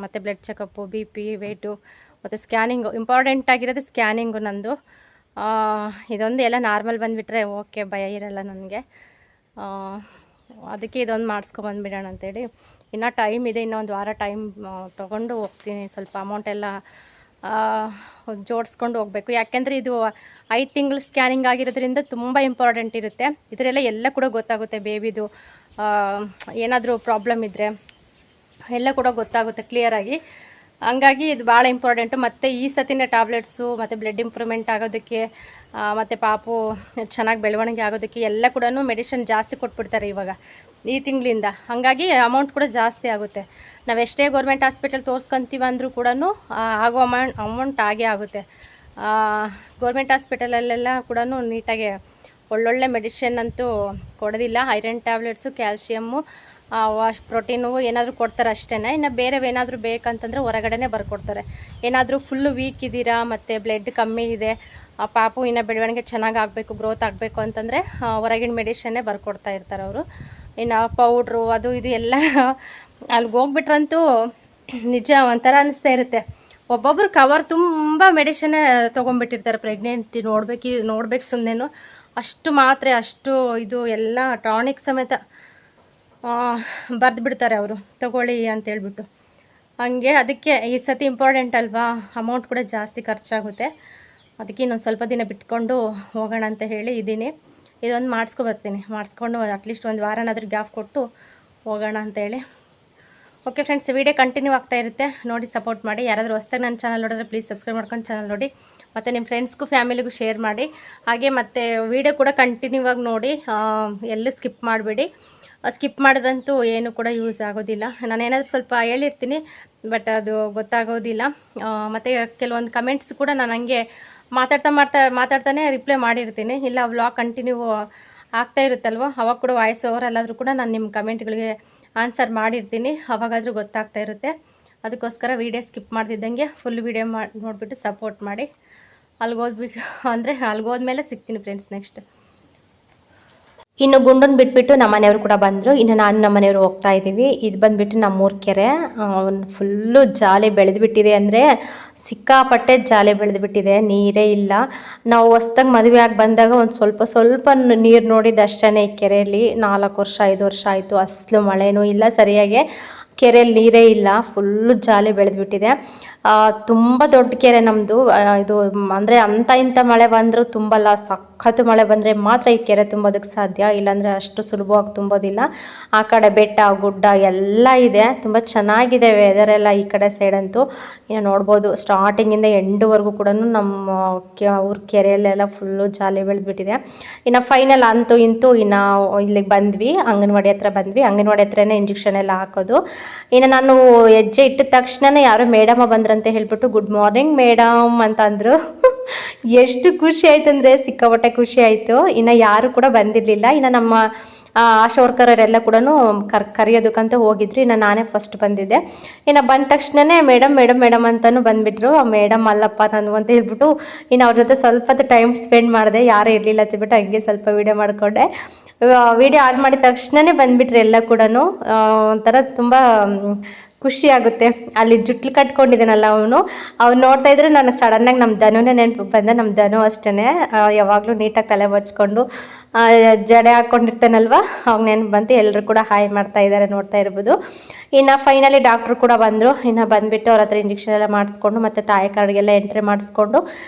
[SPEAKER 1] ಮತ್ತು ಬ್ಲಡ್ ಚೆಕಪ್ಪು, BP, ವೆಯ್ಟು, ಮತ್ತು ಸ್ಕ್ಯಾನಿಂಗು. ಇಂಪಾರ್ಟೆಂಟ್ ಆಗಿರೋದು ಸ್ಕ್ಯಾನಿಂಗು ನಂದು. ಇದೊಂದು ಎಲ್ಲ ನಾರ್ಮಲ್ ಬಂದುಬಿಟ್ರೆ ಓಕೆ, ಭಯ ಇರಲ್ಲ ನನಗೆ. ಅದಕ್ಕೆ ಇದೊಂದು ಮಾಡಿಸ್ಕೊಬಂದುಬಿಡೋಣ ಅಂತೇಳಿ. ಇನ್ನೂ ಟೈಮ್ ಇದೆ, ಇನ್ನೂ ಒಂದು ವಾರ ಟೈಮ್ ತೊಗೊಂಡು ಹೋಗ್ತೀನಿ. ಸ್ವಲ್ಪ ಅಮೌಂಟೆಲ್ಲ ಜೋಡಿಸ್ಕೊಂಡು ಹೋಗಬೇಕು. ಯಾಕೆಂದರೆ ಇದು 5 ತಿಂಗಳು ಸ್ಕ್ಯಾನಿಂಗ್ ಆಗಿರೋದ್ರಿಂದ ತುಂಬ ಇಂಪಾರ್ಟೆಂಟ್ ಇರುತ್ತೆ. ಇದರೆಲ್ಲ ಎಲ್ಲ ಕೂಡ ಗೊತ್ತಾಗುತ್ತೆ. ಬೇಬಿದು ಏನಾದರೂ ಪ್ರಾಬ್ಲಮ್ ಇದ್ದರೆ ಎಲ್ಲ ಕೂಡ ಗೊತ್ತಾಗುತ್ತೆ ಕ್ಲಿಯರಾಗಿ. ಹಂಗಾಗಿ ಇದು ಭಾಳ ಇಂಪಾರ್ಟೆಂಟು. ಮತ್ತು ಈ ಸತಿನ ಟ್ಯಾಬ್ಲೆಟ್ಸು ಮತ್ತು ಬ್ಲಡ್ ಇಂಪ್ರೂವ್ಮೆಂಟ್ ಆಗೋದಕ್ಕೆ, ಮತ್ತು ಪಾಪು ಚೆನ್ನಾಗಿ ಬೆಳವಣಿಗೆ ಆಗೋದಕ್ಕೆ ಎಲ್ಲ ಕೂಡ ಮೆಡಿಷನ್ ಜಾಸ್ತಿ ಕೊಟ್ಬಿಡ್ತಾರೆ ಇವಾಗ ಈ ತಿಂಗಳಿಂದ. ಹಾಗಾಗಿ ಅಮೌಂಟ್ ಕೂಡ ಜಾಸ್ತಿ ಆಗುತ್ತೆ. ನಾವು ಎಷ್ಟೇ ಗೌರ್ಮೆಂಟ್ ಹಾಸ್ಪಿಟಲ್ ತೋರಿಸ್ಕೊಂತೀವಿ ಅಂದರೂ ಕೂಡ ಆಗೋ ಅಮೌಂಟ್ ಆಗೇ ಆಗುತ್ತೆ. ಗೌರ್ಮೆಂಟ್ ಹಾಸ್ಪಿಟಲಲ್ಲೆಲ್ಲ ಕೂಡ ನೀಟಾಗಿ ಒಳ್ಳೊಳ್ಳೆ ಮೆಡಿಷನ್ ಅಂತೂ ಕೊಡೋದಿಲ್ಲ. ಐರನ್ ಟ್ಯಾಬ್ಲೆಟ್ಸು, ಕ್ಯಾಲ್ಶಿಯಮ್ಮು, ಪ್ರೋಟೀನು ಏನಾದರೂ ಕೊಡ್ತಾರೆ ಅಷ್ಟೇ. ಇನ್ನು ಬೇರೆ ಏನಾದರೂ ಬೇಕಂತಂದರೆ ಹೊರಗಡೆನೇ ಬರ್ಕೊಡ್ತಾರೆ. ಏನಾದರೂ ಫುಲ್ಲು ವೀಕ್ ಇದ್ದೀರಾ, ಮತ್ತು ಬ್ಲಡ್ ಕಮ್ಮಿ ಇದೆ, ಪಾಪು ಇನ್ನು ಬೆಳವಣಿಗೆ ಚೆನ್ನಾಗಿ ಆಗಬೇಕು, ಗ್ರೋತ್ ಆಗಬೇಕು ಅಂತಂದರೆ ಹೊರಗಿನ ಮೆಡಿಷನ್ನೇ ಬರ್ಕೊಡ್ತಾ ಇರ್ತಾರೆ ಅವರು. ಇನ್ನು ಪೌಡ್ರು ಅದು ಇದು ಎಲ್ಲ ಅಲ್ಲಿಗೆ ಹೋಗ್ಬಿಟ್ರಂತೂ ನಿಜ ಒಂಥರ ಅನ್ನಿಸ್ತಾ ಇರುತ್ತೆ. ಒಬ್ಬೊಬ್ರು ಕವರ್ ತುಂಬ ಮೆಡಿಷನ್ನೇ ತೊಗೊಂಡ್ಬಿಟ್ಟಿರ್ತಾರೆ. ಪ್ರೆಗ್ನೆಂಟ್ ನೋಡ್ಬೇಕು ಸುಮ್ಮನೆ ಅಷ್ಟು ಮಾತ್ರೆ, ಅಷ್ಟು ಇದು ಎಲ್ಲ ಟಾನಿಕ್ ಸಮೇತ ಬರೆದು ಬಿಡ್ತಾರೆ ಅವರು, ತಗೊಳ್ಳಿ ಅಂತೇಳ್ಬಿಟ್ಟು. ಹಾಗೆ ಅದಕ್ಕೆ ಈ ಸತಿ ಇಂಪಾರ್ಟೆಂಟ್ ಅಲ್ವಾ, ಅಮೌಂಟ್ ಕೂಡ ಜಾಸ್ತಿ ಖರ್ಚಾಗುತ್ತೆ. ಅದಕ್ಕೆ ಇನ್ನೊಂದು ಸ್ವಲ್ಪ ದಿನ ಬಿಟ್ಕೊಂಡು ಹೋಗೋಣ ಅಂತ ಹೇಳಿ ಇದ್ದೀನಿ. ಇದೊಂದು ಮಾಡಿಸ್ಕೊಂಡು ಅಟ್ಲೀಸ್ಟ್ ಒಂದು ವಾರನಾದರೂ ಗ್ಯಾಪ್ ಕೊಟ್ಟು ಹೋಗೋಣ ಅಂತೇಳಿ. ಓಕೆ ಫ್ರೆಂಡ್ಸ್, ವಿಡಿಯೋ ಕಂಟಿನ್ಯೂ ಆಗ್ತಾ ಇರುತ್ತೆ, ನೋಡಿ ಸಪೋರ್ಟ್ ಮಾಡಿ. ಯಾರಾದರೂ ಹೊಸ್ದಾಗಿ ನನ್ನ ಚಾನಲ್ ನೋಡಿದ್ರೆ ಪ್ಲೀಸ್ ಸಬ್ಸ್ಕ್ರೈಬ್ ಮಾಡ್ಕೊಂಡು ಚಾನಲ್ ನೋಡಿ, ಮತ್ತು ನಿಮ್ಮ ಫ್ರೆಂಡ್ಸ್ಗೂ ಫ್ಯಾಮಿಲಿಗೂ ಶೇರ್ ಮಾಡಿ. ಹಾಗೆ ಮತ್ತು ವಿಡಿಯೋ ಕೂಡ ಕಂಟಿನ್ಯೂ ಆಗಿ ನೋಡಿ, ಎಲ್ಲೂ ಸ್ಕಿಪ್ ಮಾಡಬೇಡಿ. ಸ್ಕಿಪ್ ಮಾಡಿದ್ರಂತೂ ಏನು ಕೂಡ ಯೂಸ್ ಆಗೋದಿಲ್ಲ. ನಾನೇನಾದರೂ ಸ್ವಲ್ಪ ಹೇಳಿರ್ತೀನಿ, ಬಟ್ ಅದು ಗೊತ್ತಾಗೋದಿಲ್ಲ. ಮತ್ತು ಕೆಲವೊಂದು ಕಮೆಂಟ್ಸ್ ಕೂಡ ನಾನು ಹಂಗೆ ಮಾತಾಡ್ತಾನೆ ರಿಪ್ಲೈ ಮಾಡಿರ್ತೀನಿ. ಇಲ್ಲ ವ್ಲಾಗ್ ಕಂಟಿನ್ಯೂ ಆಗ್ತಾ ಇರುತ್ತಲ್ವ, ಅವಾಗ ಕೂಡ ವಾಯ್ಸ್ ಓವರಲ್ಲಾದರೂ ಕೂಡ ನಾನು ನಿಮ್ಮ ಕಮೆಂಟ್ಗಳಿಗೆ ಆನ್ಸರ್ ಮಾಡಿರ್ತೀನಿ, ಅವಾಗಾದರೂ ಗೊತ್ತಾಗ್ತಾ ಇರುತ್ತೆ. ಅದಕ್ಕೋಸ್ಕರ ವೀಡಿಯೋ ಸ್ಕಿಪ್ ಮಾಡ್ತಿದ್ದಂಗೆ ಫುಲ್ ವೀಡಿಯೋ ನೋಡಿಬಿಟ್ಟು ಸಪೋರ್ಟ್ ಮಾಡಿ. ಅಲ್ಲಿಗೆ ಹೋದ್ಮೇಲೆ ಸಿಗ್ತೀನಿ ಫ್ರೆಂಡ್ಸ್ ನೆಕ್ಸ್ಟ್. ಇನ್ನು ಗುಂಡನ್ ಬಿಟ್ಬಿಟ್ಟು ನಮ್ಮ ಮನೆಯವರು ಕೂಡ ಬಂದರು. ಇನ್ನು ನಾನು ನಮ್ಮ ಮನೆಯವರು ಹೋಗ್ತಾ ಇದ್ದೀವಿ. ಇದು ಬಂದುಬಿಟ್ಟು ನಮ್ಮೂರ ಕೆರೆ. ಫುಲ್ಲು ಜಾಲಿ ಬೆಳೆದುಬಿಟ್ಟಿದೆ, ಅಂದರೆ ಸಿಕ್ಕಾಪಟ್ಟೆ ಜಾಲಿ ಬೆಳೆದುಬಿಟ್ಟಿದೆ, ನೀರೇ ಇಲ್ಲ. ನಾವು ಹೊಸ್ದಾಗಿ ಮದುವೆ ಆಗಿ ಬಂದಾಗ ಒಂದು ಸ್ವಲ್ಪ ಸ್ವಲ್ಪ ನೀರು ನೋಡಿದ್ದಷ್ಟೇ ಈ ಕೆರೆಯಲ್ಲಿ. 4 ವರ್ಷ 5 ವರ್ಷ ಆಯಿತು, ಅಸಲು ಮಳೆನೂ ಇಲ್ಲ ಸರಿಯಾಗಿ, ಕೆರೆಯಲ್ಲಿ ನೀರೇ ಇಲ್ಲ, ಫುಲ್ಲು ಜಾಲಿ ಬೆಳೆದುಬಿಟ್ಟಿದೆ. ತುಂಬ ದೊಡ್ಡ ಕೆರೆ ನಮ್ಮದು. ಇದು ಅಂದರೆ ಅಂಥ ಇಂಥ ಮಳೆ ಬಂದರೂ ತುಂಬಲ್ಲ, ಸಖತ್ತು ಮಳೆ ಬಂದರೆ ಮಾತ್ರ ಈ ಕೆರೆ ತುಂಬೋದಕ್ಕೆ ಸಾಧ್ಯ, ಇಲ್ಲಾಂದರೆ ಅಷ್ಟು ಸುಲಭವಾಗಿ ತುಂಬೋದಿಲ್ಲ. ಆ ಕಡೆ ಬೆಟ್ಟ ಗುಡ್ಡ ಎಲ್ಲ ಇದೆ, ತುಂಬ ಚೆನ್ನಾಗಿದೆ ವೆದರ್ ಎಲ್ಲ ಈ ಕಡೆ ಸೈಡಂತೂ. ಇನ್ನು ನೋಡ್ಬೋದು ಸ್ಟಾರ್ಟಿಂಗಿಂದ ಎಂಡ್ವರೆಗೂ ಕೂಡ ನಮ್ಮ ಊರ ಕೆರೆಯಲ್ಲೆಲ್ಲ ಫುಲ್ಲು ಜಾಲಿ ಬೆಳೆದ್ಬಿಟ್ಟಿದೆ. ಇನ್ನು ಫೈನಲ್ ಅಂತೂ ಇಂತೂ ಇನ್ನು ಇಲ್ಲಿಗೆ ಬಂದ್ವಿ, ಅಂಗನವಾಡಿ ಹತ್ರ ಬಂದ್ವಿ. ಅಂಗನವಾಡಿ ಹತ್ರನೇ ಇಂಜೆಕ್ಷನ್ ಎಲ್ಲ ಹಾಕೋದು. ಇನ್ನು ನಾನು ಹೆಜ್ಜೆ ಇಟ್ಟ ತಕ್ಷಣನೇ ಯಾರೋ ಮೇಡಮ್ಮ ಬಂದ್ರಂತ ಹೇಳ್ಬಿಟ್ಟು ಗುಡ್ ಮಾರ್ನಿಂಗ್ ಮೇಡಮ್ ಅಂತ ಅಂದರು. ಎಷ್ಟು ಖುಷಿ ಆಯ್ತು ಅಂದರೆ ಸಿಕ್ಕಾಪಟ್ಟೆ ಖುಷಿ ಆಯಿತು. ಇನ್ನು ಯಾರು ಕೂಡ ಬಂದಿರಲಿಲ್ಲ. ಇನ್ನು ನಮ್ಮ ಆಶಾ ವರ್ಕರವರೆಲ್ಲ ಕೂಡ ಕರೆಯೋದಕ್ಕಂತ ಹೋಗಿದ್ರು. ಇನ್ನು ನಾನೇ ಫಸ್ಟ್ ಬಂದಿದ್ದೆ. ಇನ್ನು ಬಂದ ತಕ್ಷಣವೇ ಮೇಡಮ್ ಮೇಡಮ್ ಮೇಡಮ್ ಅಂತಲೂ ಬಂದುಬಿಟ್ರು. ಮೇಡಮ್ ಅಲ್ಲಪ್ಪ ನಾನು ಅಂತ ಹೇಳ್ಬಿಟ್ಟು ಇನ್ನು ಅವ್ರ ಜೊತೆ ಸ್ವಲ್ಪ ಹೊತ್ತು ಟೈಮ್ ಸ್ಪೆಂಡ್ ಮಾಡಿದೆ. ಯಾರೂ ಇರಲಿಲ್ಲ ಅಂತಬಿಟ್ಟು ಹಂಗೆ ಸ್ವಲ್ಪ ವೀಡಿಯೋ ಮಾಡಿಕೊಂಡೆ. ವಿಡಿಯೋ ಆನ್ ಮಾಡಿದ ತಕ್ಷಣವೇ ಬಂದುಬಿಟ್ರು ಎಲ್ಲ ಕೂಡ. ಒಂಥರ ತುಂಬ ಖುಷಿ ಆಗುತ್ತೆ. ಅಲ್ಲಿ ಜುಟ್ಲು ಕಟ್ಕೊಂಡಿದ್ದಾನಲ್ಲ ಅವ್ನು ನೋಡ್ತಾ ಇದ್ರೆ ನನಗೆ ಸಡನ್ನಾಗಿ ನಮ್ಮ ಧನುನೇ ನೆನಪು ಬಂದ. ನಮ್ಮ ಧನು ಅಷ್ಟೇ ಯಾವಾಗಲೂ ನೀಟಾಗಿ ತಲೆ ಬಚ್ಕೊಂಡು ಜಡೆ ಹಾಕ್ಕೊಂಡಿರ್ತಾನಲ್ವ, ಅವಾಗ ನೆನಪು ಬಂತು. ಎಲ್ಲರೂ ಕೂಡ ಹಾಯ್ ಮಾಡ್ತಾ ಇದ್ದಾರೆ, ನೋಡ್ತಾ ಇರ್ಬೋದು. ಇನ್ನು ಫೈನಲಿ ಡಾಕ್ಟ್ರು ಕೂಡ ಬಂದರು. ಇನ್ನು ಬಂದುಬಿಟ್ಟು ಅವ್ರ ಹತ್ರ ಇಂಜೆಕ್ಷನ್ ಎಲ್ಲ ಮಾಡಿಸ್ಕೊಂಡು ಮತ್ತು ತಾಯಿ ಕಾರ್ಡ್ಗೆಲ್ಲ ಎಂಟ್ರಿ ಮಾಡಿಸ್ಕೊಂಡು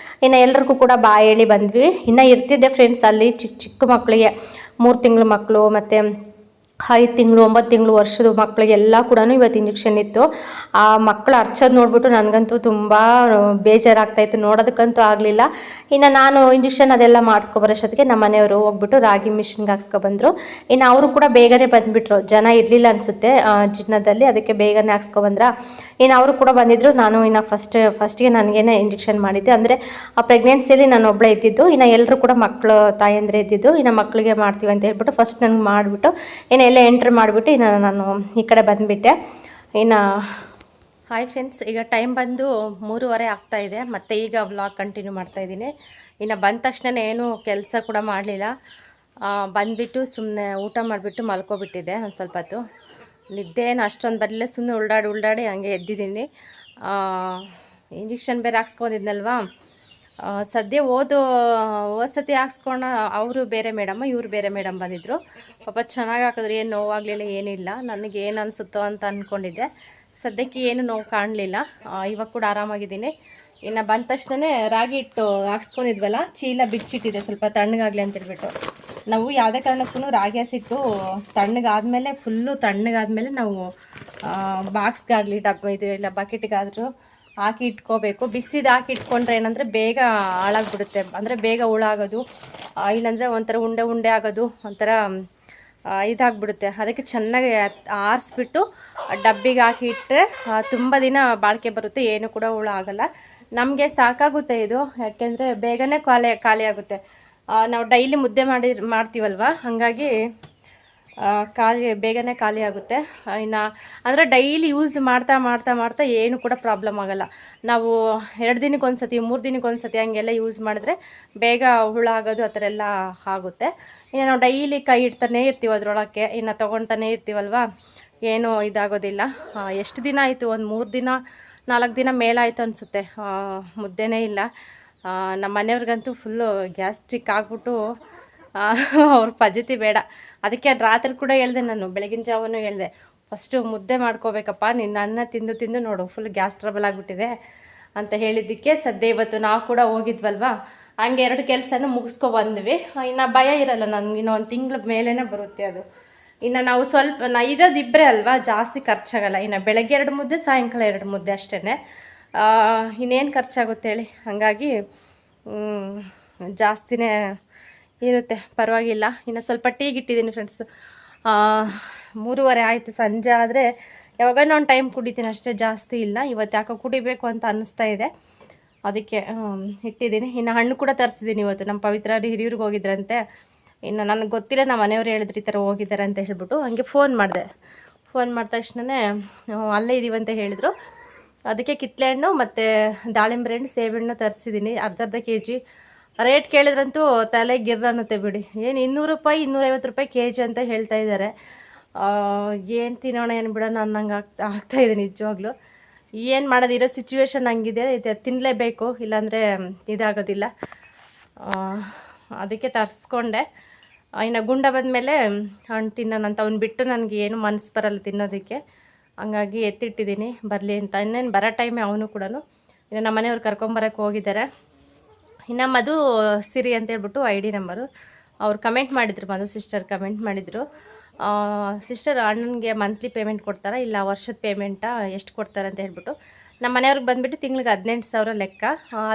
[SPEAKER 1] ಇನ್ನು ಎಲ್ರಿಗೂ ಕೂಡ ಬಾಯಿ ಹೇಳಿ ಬಂದ್ವಿ. ಇನ್ನು ಇರ್ತಿದ್ದೆ ಫ್ರೆಂಡ್ಸ್ ಅಲ್ಲಿ ಚಿಕ್ಕ ಚಿಕ್ಕ ಮಕ್ಕಳಿಗೆ, 3 ತಿಂಗಳ ಮಕ್ಕಳು ಮತ್ತು 5 ತಿಂಗಳು 9 ತಿಂಗಳು ವರ್ಷದ ಮಕ್ಕಳಿಗೆಲ್ಲ ಕೂಡ ಇವತ್ತು ಇಂಜೆಕ್ಷನ್ ಇತ್ತು. ಆ ಮಕ್ಕಳು ಅರ್ಚೋದು ನೋಡ್ಬಿಟ್ಟು ನನಗಂತೂ ತುಂಬ ಬೇಜಾರಾಗ್ತಾಯಿತ್ತು, ನೋಡೋದಕ್ಕಂತೂ ಆಗಲಿಲ್ಲ. ಇನ್ನು ನಾನು ಇಂಜೆಕ್ಷನ್ ಅದೆಲ್ಲ ಮಾಡಿಸ್ಕೊಬರೋಷ್ಟೊತ್ತಿಗೆ ನಮ್ಮ ಮನೆಯವರು ಹೋಗ್ಬಿಟ್ಟು ರಾಗಿ ಮಿಷಿನ್ಗೆ ಹಾಕ್ಸ್ಕೊಬಂದರು. ಇನ್ನು ಅವರು ಕೂಡ ಬೇಗನೆ ಬಂದುಬಿಟ್ರು, ಜನ ಇರಲಿಲ್ಲ ಅನಿಸುತ್ತೆ ಜಿನ್ನದಲ್ಲಿ, ಅದಕ್ಕೆ ಬೇಗನೆ ಹಾಕ್ಸ್ಕೊಬಂದ್ರ. ಇನ್ನು ಅವರು ಕೂಡ ಬಂದಿದ್ದರು. ನಾನು ಇನ್ನು ಫಸ್ಟಿಗೆ ನನಗೇನೆ ಇಂಜೆಕ್ಷನ್ ಮಾಡಿದ್ದೆ, ಅಂದರೆ ಆ ಪ್ರೆಗ್ನೆನ್ಸಿಯಲ್ಲಿ ನಾನು ಒಬ್ಬಳೇ ಇದ್ದಿದ್ದು. ಇನ್ನು ಎಲ್ಲರೂ ಕೂಡ ಮಕ್ಕಳು ತಾಯಂದ್ರೆ ಇದ್ದಿದ್ದು. ಇನ್ನು ಮಕ್ಕಳಿಗೆ ಮಾಡ್ತೀವಿ ಅಂತ ಹೇಳ್ಬಿಟ್ಟು ಫಸ್ಟ್ ನನಗೆ ಮಾಡಿಬಿಟ್ಟು ಇನ್ನು ಎಲ್ಲ ಎಂಟ್ರ್ ಮಾಡಿಬಿಟ್ಟು ಇನ್ನು ನಾನು ಈ ಕಡೆ ಬಂದುಬಿಟ್ಟೆ. ಇನ್ನು ಹಾಯ್ ಫ್ರೆಂಡ್ಸ್, ಈಗ ಟೈಮ್ ಬಂದು 3:30 ಆಗ್ತಾಯಿದೆ. ಮತ್ತು ಈಗ ವ್ಲಾಗ್ ಕಂಟಿನ್ಯೂ ಮಾಡ್ತಾಯಿದ್ದೀನಿ. ಇನ್ನು ಬಂದ ತಕ್ಷಣ ಏನೂ ಕೆಲಸ ಕೂಡ ಮಾಡಲಿಲ್ಲ. ಬಂದುಬಿಟ್ಟು ಸುಮ್ಮನೆ ಊಟ ಮಾಡಿಬಿಟ್ಟು ಮಲ್ಕೊಬಿಟ್ಟಿದ್ದೆ ಒಂದು ಸ್ವಲ್ಪ ಹೊತ್ತು. ನಿದ್ದೆ ಏನು ಅಷ್ಟೊಂದು ಬರಲಿಲ್ಲ, ಸುಮ್ಮನೆ ಉಲ್ಡಾಡಿ ಹಂಗೆ ಎದ್ದಿದ್ದೀನಿ. ಇಂಜೆಕ್ಷನ್ ಬೇರೆ ಹಾಕ್ಸ್ಕೊಂಡಿದ್ನಲ್ವಾ, ಸದ್ಯ ಓದ್ಸತಿ ಹಾಕ್ಸ್ಕೊಂಡು ಅವರು ಬೇರೆ ಮೇಡಮ್, ಇವರು ಬೇರೆ ಮೇಡಮ್ ಬಂದಿದ್ದರು. ಪಾಪ ಚೆನ್ನಾಗಿ ಹಾಕಿದ್ರು, ಏನು ನೋವಾಗಲಿಲ್ಲ, ಏನಿಲ್ಲ. ನನಗೆ ಏನು ಅನಿಸುತ್ತೋ ಅಂತ ಅಂದ್ಕೊಂಡಿದ್ದೆ. ಸದ್ಯಕ್ಕೆ ಏನು ನೋವು ಕಾಣಲಿಲ್ಲ. ಇವಾಗ ಕೂಡ ಆರಾಮಾಗಿದ್ದೀನಿ. ಇನ್ನು ಬಂದ ತಕ್ಷಣವೇ ರಾಗಿ ಹಿಟ್ಟು ಹಾಕ್ಸ್ಕೊಂಡಿದ್ವಲ್ಲ, ಚೀಲ ಬಿಚ್ಚಿಟ್ಟಿದೆ ಸ್ವಲ್ಪ ತಣ್ಣಗಾಗಲಿ ಅಂತೇಳ್ಬಿಟ್ಟು. ನಾವು ಯಾವುದೇ ಕಾರಣಕ್ಕೂ ರಾಗಿ ಹಸಿಟ್ಟು ತಣ್ಣಗಾದ್ಮೇಲೆ, ಫುಲ್ಲು ತಣ್ಣಗಾದ್ಮೇಲೆ ನಾವು ಬಾಕ್ಸ್ಗಾಗಲಿ ಇದು ಇಲ್ಲ ಬಕೆಟ್ಗಾದರೂ ಹಾಕಿ ಇಟ್ಕೋಬೇಕು. ಬಿಸಿದು ಹಾಕಿ ಇಟ್ಕೊಂಡ್ರೆ ಏನಂದರೆ ಬೇಗ ಹಾಳಾಗ್ಬಿಡುತ್ತೆ, ಅಂದರೆ ಬೇಗ ಹುಳಾಗೋದು, ಇಲ್ಲಾಂದರೆ ಒಂಥರ ಉಂಡೆ ಉಂಡೆ ಆಗೋದು, ಒಂಥರ ಇದಾಗ್ಬಿಡುತ್ತೆ. ಅದಕ್ಕೆ ಚೆನ್ನಾಗಿ ಆರಿಸ್ಬಿಟ್ಟು ಡಬ್ಬಿಗೆ ಹಾಕಿ ಇಟ್ಟರೆ ತುಂಬ ದಿನ ಬಾಳಿಕೆ ಬರುತ್ತೆ, ಏನು ಕೂಡ ಹುಳ ಆಗೋಲ್ಲ. ನಮಗೆ ಸಾಕಾಗುತ್ತೆ ಇದು, ಯಾಕೆಂದರೆ ಬೇಗನೆ ಖಾಲಿ ಆಗುತ್ತೆ. ನಾವು ಡೈಲಿ ಮುದ್ದೆ ಮಾಡ್ತೀವಲ್ವ, ಹಾಗಾಗಿ ಬೇಗನೆ ಖಾಲಿ ಆಗುತ್ತೆ. ಇನ್ನು ಅಂದರೆ ಡೈಲಿ ಯೂಸ್ ಮಾಡ್ತಾ ಏನು ಕೂಡ ಪ್ರಾಬ್ಲಮ್ ಆಗೋಲ್ಲ. ನಾವು 2 ದಿನಕ್ಕೆ ಒಂದ್ಸತಿ 3 ದಿನಕ್ಕೆ ಒಂದ್ಸತಿ ಹಂಗೆಲ್ಲ ಯೂಸ್ ಮಾಡಿದ್ರೆ ಬೇಗ ಹುಳ ಆಗೋದು ಆ ಥರ ಎಲ್ಲ ಆಗುತ್ತೆ. ಇನ್ನು ನಾವು ಡೈಲಿ ಕೈ ಇಡ್ತಾನೆ ಇರ್ತೀವಿ ಅದರೊಳಕ್ಕೆ, ಇನ್ನು ತೊಗೊಳ್ತಾನೆ ಇರ್ತೀವಲ್ವ, ಏನೂ ಇದಾಗೋದಿಲ್ಲ. ಎಷ್ಟು ದಿನ ಆಯಿತು, ಒಂದು 3 ದಿನ 4 ದಿನ ಮೇಲಾಯಿತು ಅನಿಸುತ್ತೆ, ಮುದ್ದೆನೇ ಇಲ್ಲ. ನಮ್ಮ ಮನೆಯವ್ರಿಗಂತೂ ಫುಲ್ಲು ಗ್ಯಾಸ್ಟ್ರಿಕ್ ಆಗಿಬಿಟ್ಟು ಅವ್ರ ಪಜತಿ ಬೇಡ. ಅದಕ್ಕೆ ರಾತ್ರಿ ಕೂಡ ಹೇಳಿದೆ, ನಾನು ಬೆಳಗಿನ ಜಾವನೂ ಹೇಳಿದೆ, ಫಸ್ಟು ಮುದ್ದೆ ಮಾಡ್ಕೋಬೇಕಪ್ಪ, ನಿನ್ನ ಅನ್ನ ತಿಂದು ನೋಡು ಫುಲ್ ಗ್ಯಾಸ್ ಟ್ರಬಲ್ ಆಗಿಬಿಟ್ಟಿದೆ ಅಂತ ಹೇಳಿದ್ದಕ್ಕೆ ಸದ್ಯ ಇವತ್ತು ನಾವು ಕೂಡ ಹೋಗಿದ್ವಲ್ವ, ಹಂಗೆ 2 ಕೆಲಸನೂ ಮುಗಿಸ್ಕೊಬಂದ್ವಿ. ಇನ್ನು ಭಯ ಇರಲ್ಲ ನನಗೆ, ಇನ್ನೂ 1 ತಿಂಗಳ ಮೇಲೇ ಬರುತ್ತೆ ಅದು. ಇನ್ನು ನಾವು ಇರೋದು ಇಬ್ಬರೇ ಅಲ್ವಾ, ಜಾಸ್ತಿ ಖರ್ಚಾಗಲ್ಲ. ಇನ್ನು ಬೆಳಗ್ಗೆ 2 ಮುದ್ದೆ, ಸಾಯಂಕಾಲ 2 ಮುದ್ದೆ ಅಷ್ಟೇ. ಇನ್ನೇನು ಖರ್ಚಾಗುತ್ತೆ ಹೇಳಿ, ಹಾಗಾಗಿ ಜಾಸ್ತಿನೇ ಇರುತ್ತೆ, ಪರವಾಗಿಲ್ಲ. ಇನ್ನು ಸ್ವಲ್ಪ ಟೀಗೆ ಇಟ್ಟಿದ್ದೀನಿ ಫ್ರೆಂಡ್ಸ್. 3:30 ಆಯಿತು, ಸಂಜೆ ಆದರೆ ಯಾವಾಗನೂ ಒಂದು ಟೈಮ್ ಕುಡಿತೀನಿ ಅಷ್ಟೇ, ಜಾಸ್ತಿ ಇಲ್ಲ. ಇವತ್ತು ಯಾಕೋ ಕುಡಿಬೇಕು ಅಂತ ಅನ್ನಿಸ್ತಾ ಇದೆ, ಅದಕ್ಕೆ ಇಟ್ಟಿದ್ದೀನಿ. ಇನ್ನು ಹಣ್ಣು ಕೂಡ ತರಿಸಿದ್ದೀನಿ ಇವತ್ತು. ನಮ್ಮ ಪವಿತ್ರ ಹಿರಿಯೂರಿಗೆ ಹೋಗಿದ್ರಂತೆ. ಇನ್ನು ನನಗೆ ಗೊತ್ತಿಲ್ಲ, ನಮ್ಮ ಮನೆಯವರು ಹೇಳಿದ್ರು ಈ ಥರ ಹೋಗಿದ್ದಾರೆ ಅಂತ ಹೇಳ್ಬಿಟ್ಟು. ಹಂಗೆ ಫೋನ್ ಮಾಡಿದೆ. ಫೋನ್ ಮಾಡಿದ ತಕ್ಷಣವೇ ಅಲ್ಲೇ ಇದ್ದೀವಿ ಅಂತ ಹೇಳಿದರು. ಅದಕ್ಕೆ ಕಿತ್ತಳೆ ಹಣ್ಣು ಮತ್ತು ದಾಳಿಂಬೆ ಹಣ್ಣು, ಸೇಬೆ ಹಣ್ಣು ತರಿಸಿದ್ದೀನಿ. ಅರ್ಧ kg ರೇಟ್ ಕೇಳಿದ್ರಂತೂ ತಲೆ ಗಿರ್ ಅನ್ನುತ್ತೆ ಬಿಡಿ. ಏನು 200 ರೂಪಾಯಿ 250 ರೂಪಾಯಿ ಕೆ ಜಿ ಅಂತ ಹೇಳ್ತಾ ಇದ್ದಾರೆ. ಏನು ತಿನ್ನೋಣ ಏನು ಬಿಡೋಣ ಅನ್ನಂಗೆ ಆಗ್ತಾಯಿದೆ ನಿಜವಾಗ್ಲೂ. ಏನು ಮಾಡೋದು, ಇರೋ ಸಿಚುವೇಶನ್ ಹಂಗಿದೆ, ತಿನ್ನಲೇಬೇಕು, ಇಲ್ಲಾಂದರೆ ಇದಾಗೋದಿಲ್ಲ. ಅದಕ್ಕೆ ತರಿಸ್ಕೊಂಡೆ. ಇನ್ನು ಗುಂಡ ಬಂದಮೇಲೆ ಹಣ್ಣು ತಿನ್ನೋಣಂತ. ಅವ್ನು ಬಿಟ್ಟು ನನಗೆ ಏನು ಮನಸ್ಸು ಬರಲ್ಲ ತಿನ್ನೋದಕ್ಕೆ, ಹಂಗಾಗಿ ಎತ್ತಿಟ್ಟಿದ್ದೀನಿ ಬರಲಿ ಅಂತ. ಇನ್ನೇನು ಬರೋ ಟೈಮೇ ಅವನು ಕೂಡ. ಇನ್ನು ನಮ್ಮ ಮನೆಯವ್ರು ಕರ್ಕೊಂಬರಕ್ಕೆ ಹೋಗಿದ್ದಾರೆ. ಇನ್ನು ಮಧು ಸಿರಿ ಅಂತೇಳ್ಬಿಟ್ಟು ID ನಂಬರು ಅವ್ರು ಕಮೆಂಟ್ ಮಾಡಿದರು, ಮಧು ಸಿಸ್ಟರ್ ಕಮೆಂಟ್ ಮಾಡಿದರು. ಸಿಸ್ಟರ್ ಅಣ್ಣನಿಗೆ ಮಂತ್ಲಿ ಪೇಮೆಂಟ್ ಕೊಡ್ತಾರಾ ಇಲ್ಲ ವರ್ಷದ ಪೇಮೆಂಟಾ, ಎಷ್ಟು ಕೊಡ್ತಾರೆ ಅಂತ ಹೇಳ್ಬಿಟ್ಟು. ನಮ್ಮ ಮನೆಯವ್ರಿಗೆ ಬಂದುಬಿಟ್ಟು ತಿಂಗ್ಳಿಗೆ 18,000 ಲೆಕ್ಕ.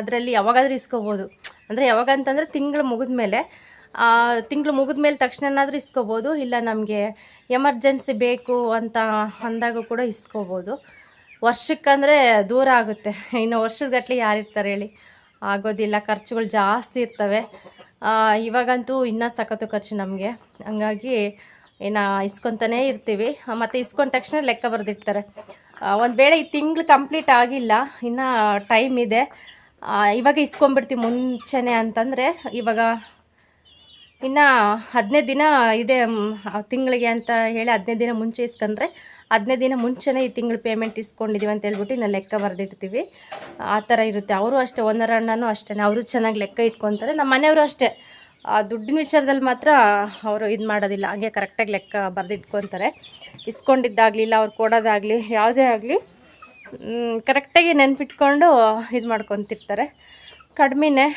[SPEAKER 1] ಅದರಲ್ಲಿ ಯಾವಾಗಾದ್ರೂ ಇಸ್ಕೋಬೋದು. ಅಂದರೆ ಯಾವಾಗ ಅಂತಂದರೆ ತಿಂಗಳು ಮುಗಿದ್ಮೇಲೆ ತಕ್ಷಣನಾದರೂ ಇಸ್ಕೋಬೋದು, ಇಲ್ಲ ನಮಗೆ ಎಮರ್ಜೆನ್ಸಿ ಬೇಕು ಅಂತ ಅಂದಾಗ ಕೂಡ ಇಸ್ಕೋಬೋದು. ವರ್ಷಕ್ಕಂದರೆ ದೂರ ಆಗುತ್ತೆ. ಇನ್ನು ವರ್ಷದಗಟ್ಟಲೆ ಯಾರಿರ್ತಾರೆ ಹೇಳಿ, ಆಗೋದಿಲ್ಲ. ಖರ್ಚುಗಳು ಜಾಸ್ತಿ ಇರ್ತವೆ. ಇವಾಗಂತೂ ಇನ್ನೂ ಸಖತ್ತು ಖರ್ಚು ನಮಗೆ. ಹಂಗಾಗಿ ಇನ್ನು ಇಸ್ಕೊತಾನೇ ಇರ್ತೀವಿ. ಮತ್ತು ಇಸ್ಕೊಂಡ ತಕ್ಷಣ ಲೆಕ್ಕ ಬರೆದಿರ್ತಾರೆ. ಒಂದು ವೇಳೆ ಈ ತಿಂಗಳು ಕಂಪ್ಲೀಟ್ ಆಗಿಲ್ಲ, ಇನ್ನು ಟೈಮ್ ಇದೆ, ಇವಾಗ ಇಸ್ಕೊಂಬಿಡ್ತೀವಿ ಮುಂಚೆನೇ ಅಂತಂದರೆ, ಇವಾಗ ಇನ್ನು 15 ದಿನ ಇದೆ ತಿಂಗಳಿಗೆ ಅಂತ ಹೇಳಿ 15 ದಿನ ಮುಂಚೆ ಇಸ್ಕೊಂಡ್ರೆ 15 ದಿನ ಮುಂಚೆನೇ ಈ ತಿಂಗಳು ಪೇಮೆಂಟ್ ಇಸ್ಕೊಂಡಿದ್ದೀವಿ ಅಂತ ಹೇಳ್ಬಿಟ್ಟು ಇನ್ನು ಲೆಕ್ಕ ಬರೆದಿರ್ತೀವಿ. ಆ ಥರ ಇರುತ್ತೆ. ಅವರು ಅಷ್ಟೇ, ಓನರ್ ಅಣ್ಣನೂ ಅಷ್ಟೇ, ಅವರು ಚೆನ್ನಾಗಿ ಲೆಕ್ಕ ಇಟ್ಕೊತಾರೆ. ನಮ್ಮ ಮನೆಯವರು ಅಷ್ಟೇ, ದುಡ್ಡಿನ ವಿಚಾರದಲ್ಲಿ ಮಾತ್ರ ಅವರು ಇದು ಮಾಡೋದಿಲ್ಲ, ಹಾಗೆ ಕರೆಕ್ಟಾಗಿ ಲೆಕ್ಕ ಬರೆದಿಟ್ಕೊತಾರೆ. ಇಸ್ಕೊಂಡಿದ್ದಾಗಲಿ ಇಲ್ಲ ಅವ್ರು ಕೊಡೋದಾಗಲಿ ಯಾವುದೇ ಆಗಲಿ ಕರೆಕ್ಟಾಗಿ ನೆನ್ಪಿಟ್ಕೊಂಡು ಇದು ಮಾಡ್ಕೊತಿರ್ತಾರೆ. ಕಡಿಮೆನೇ,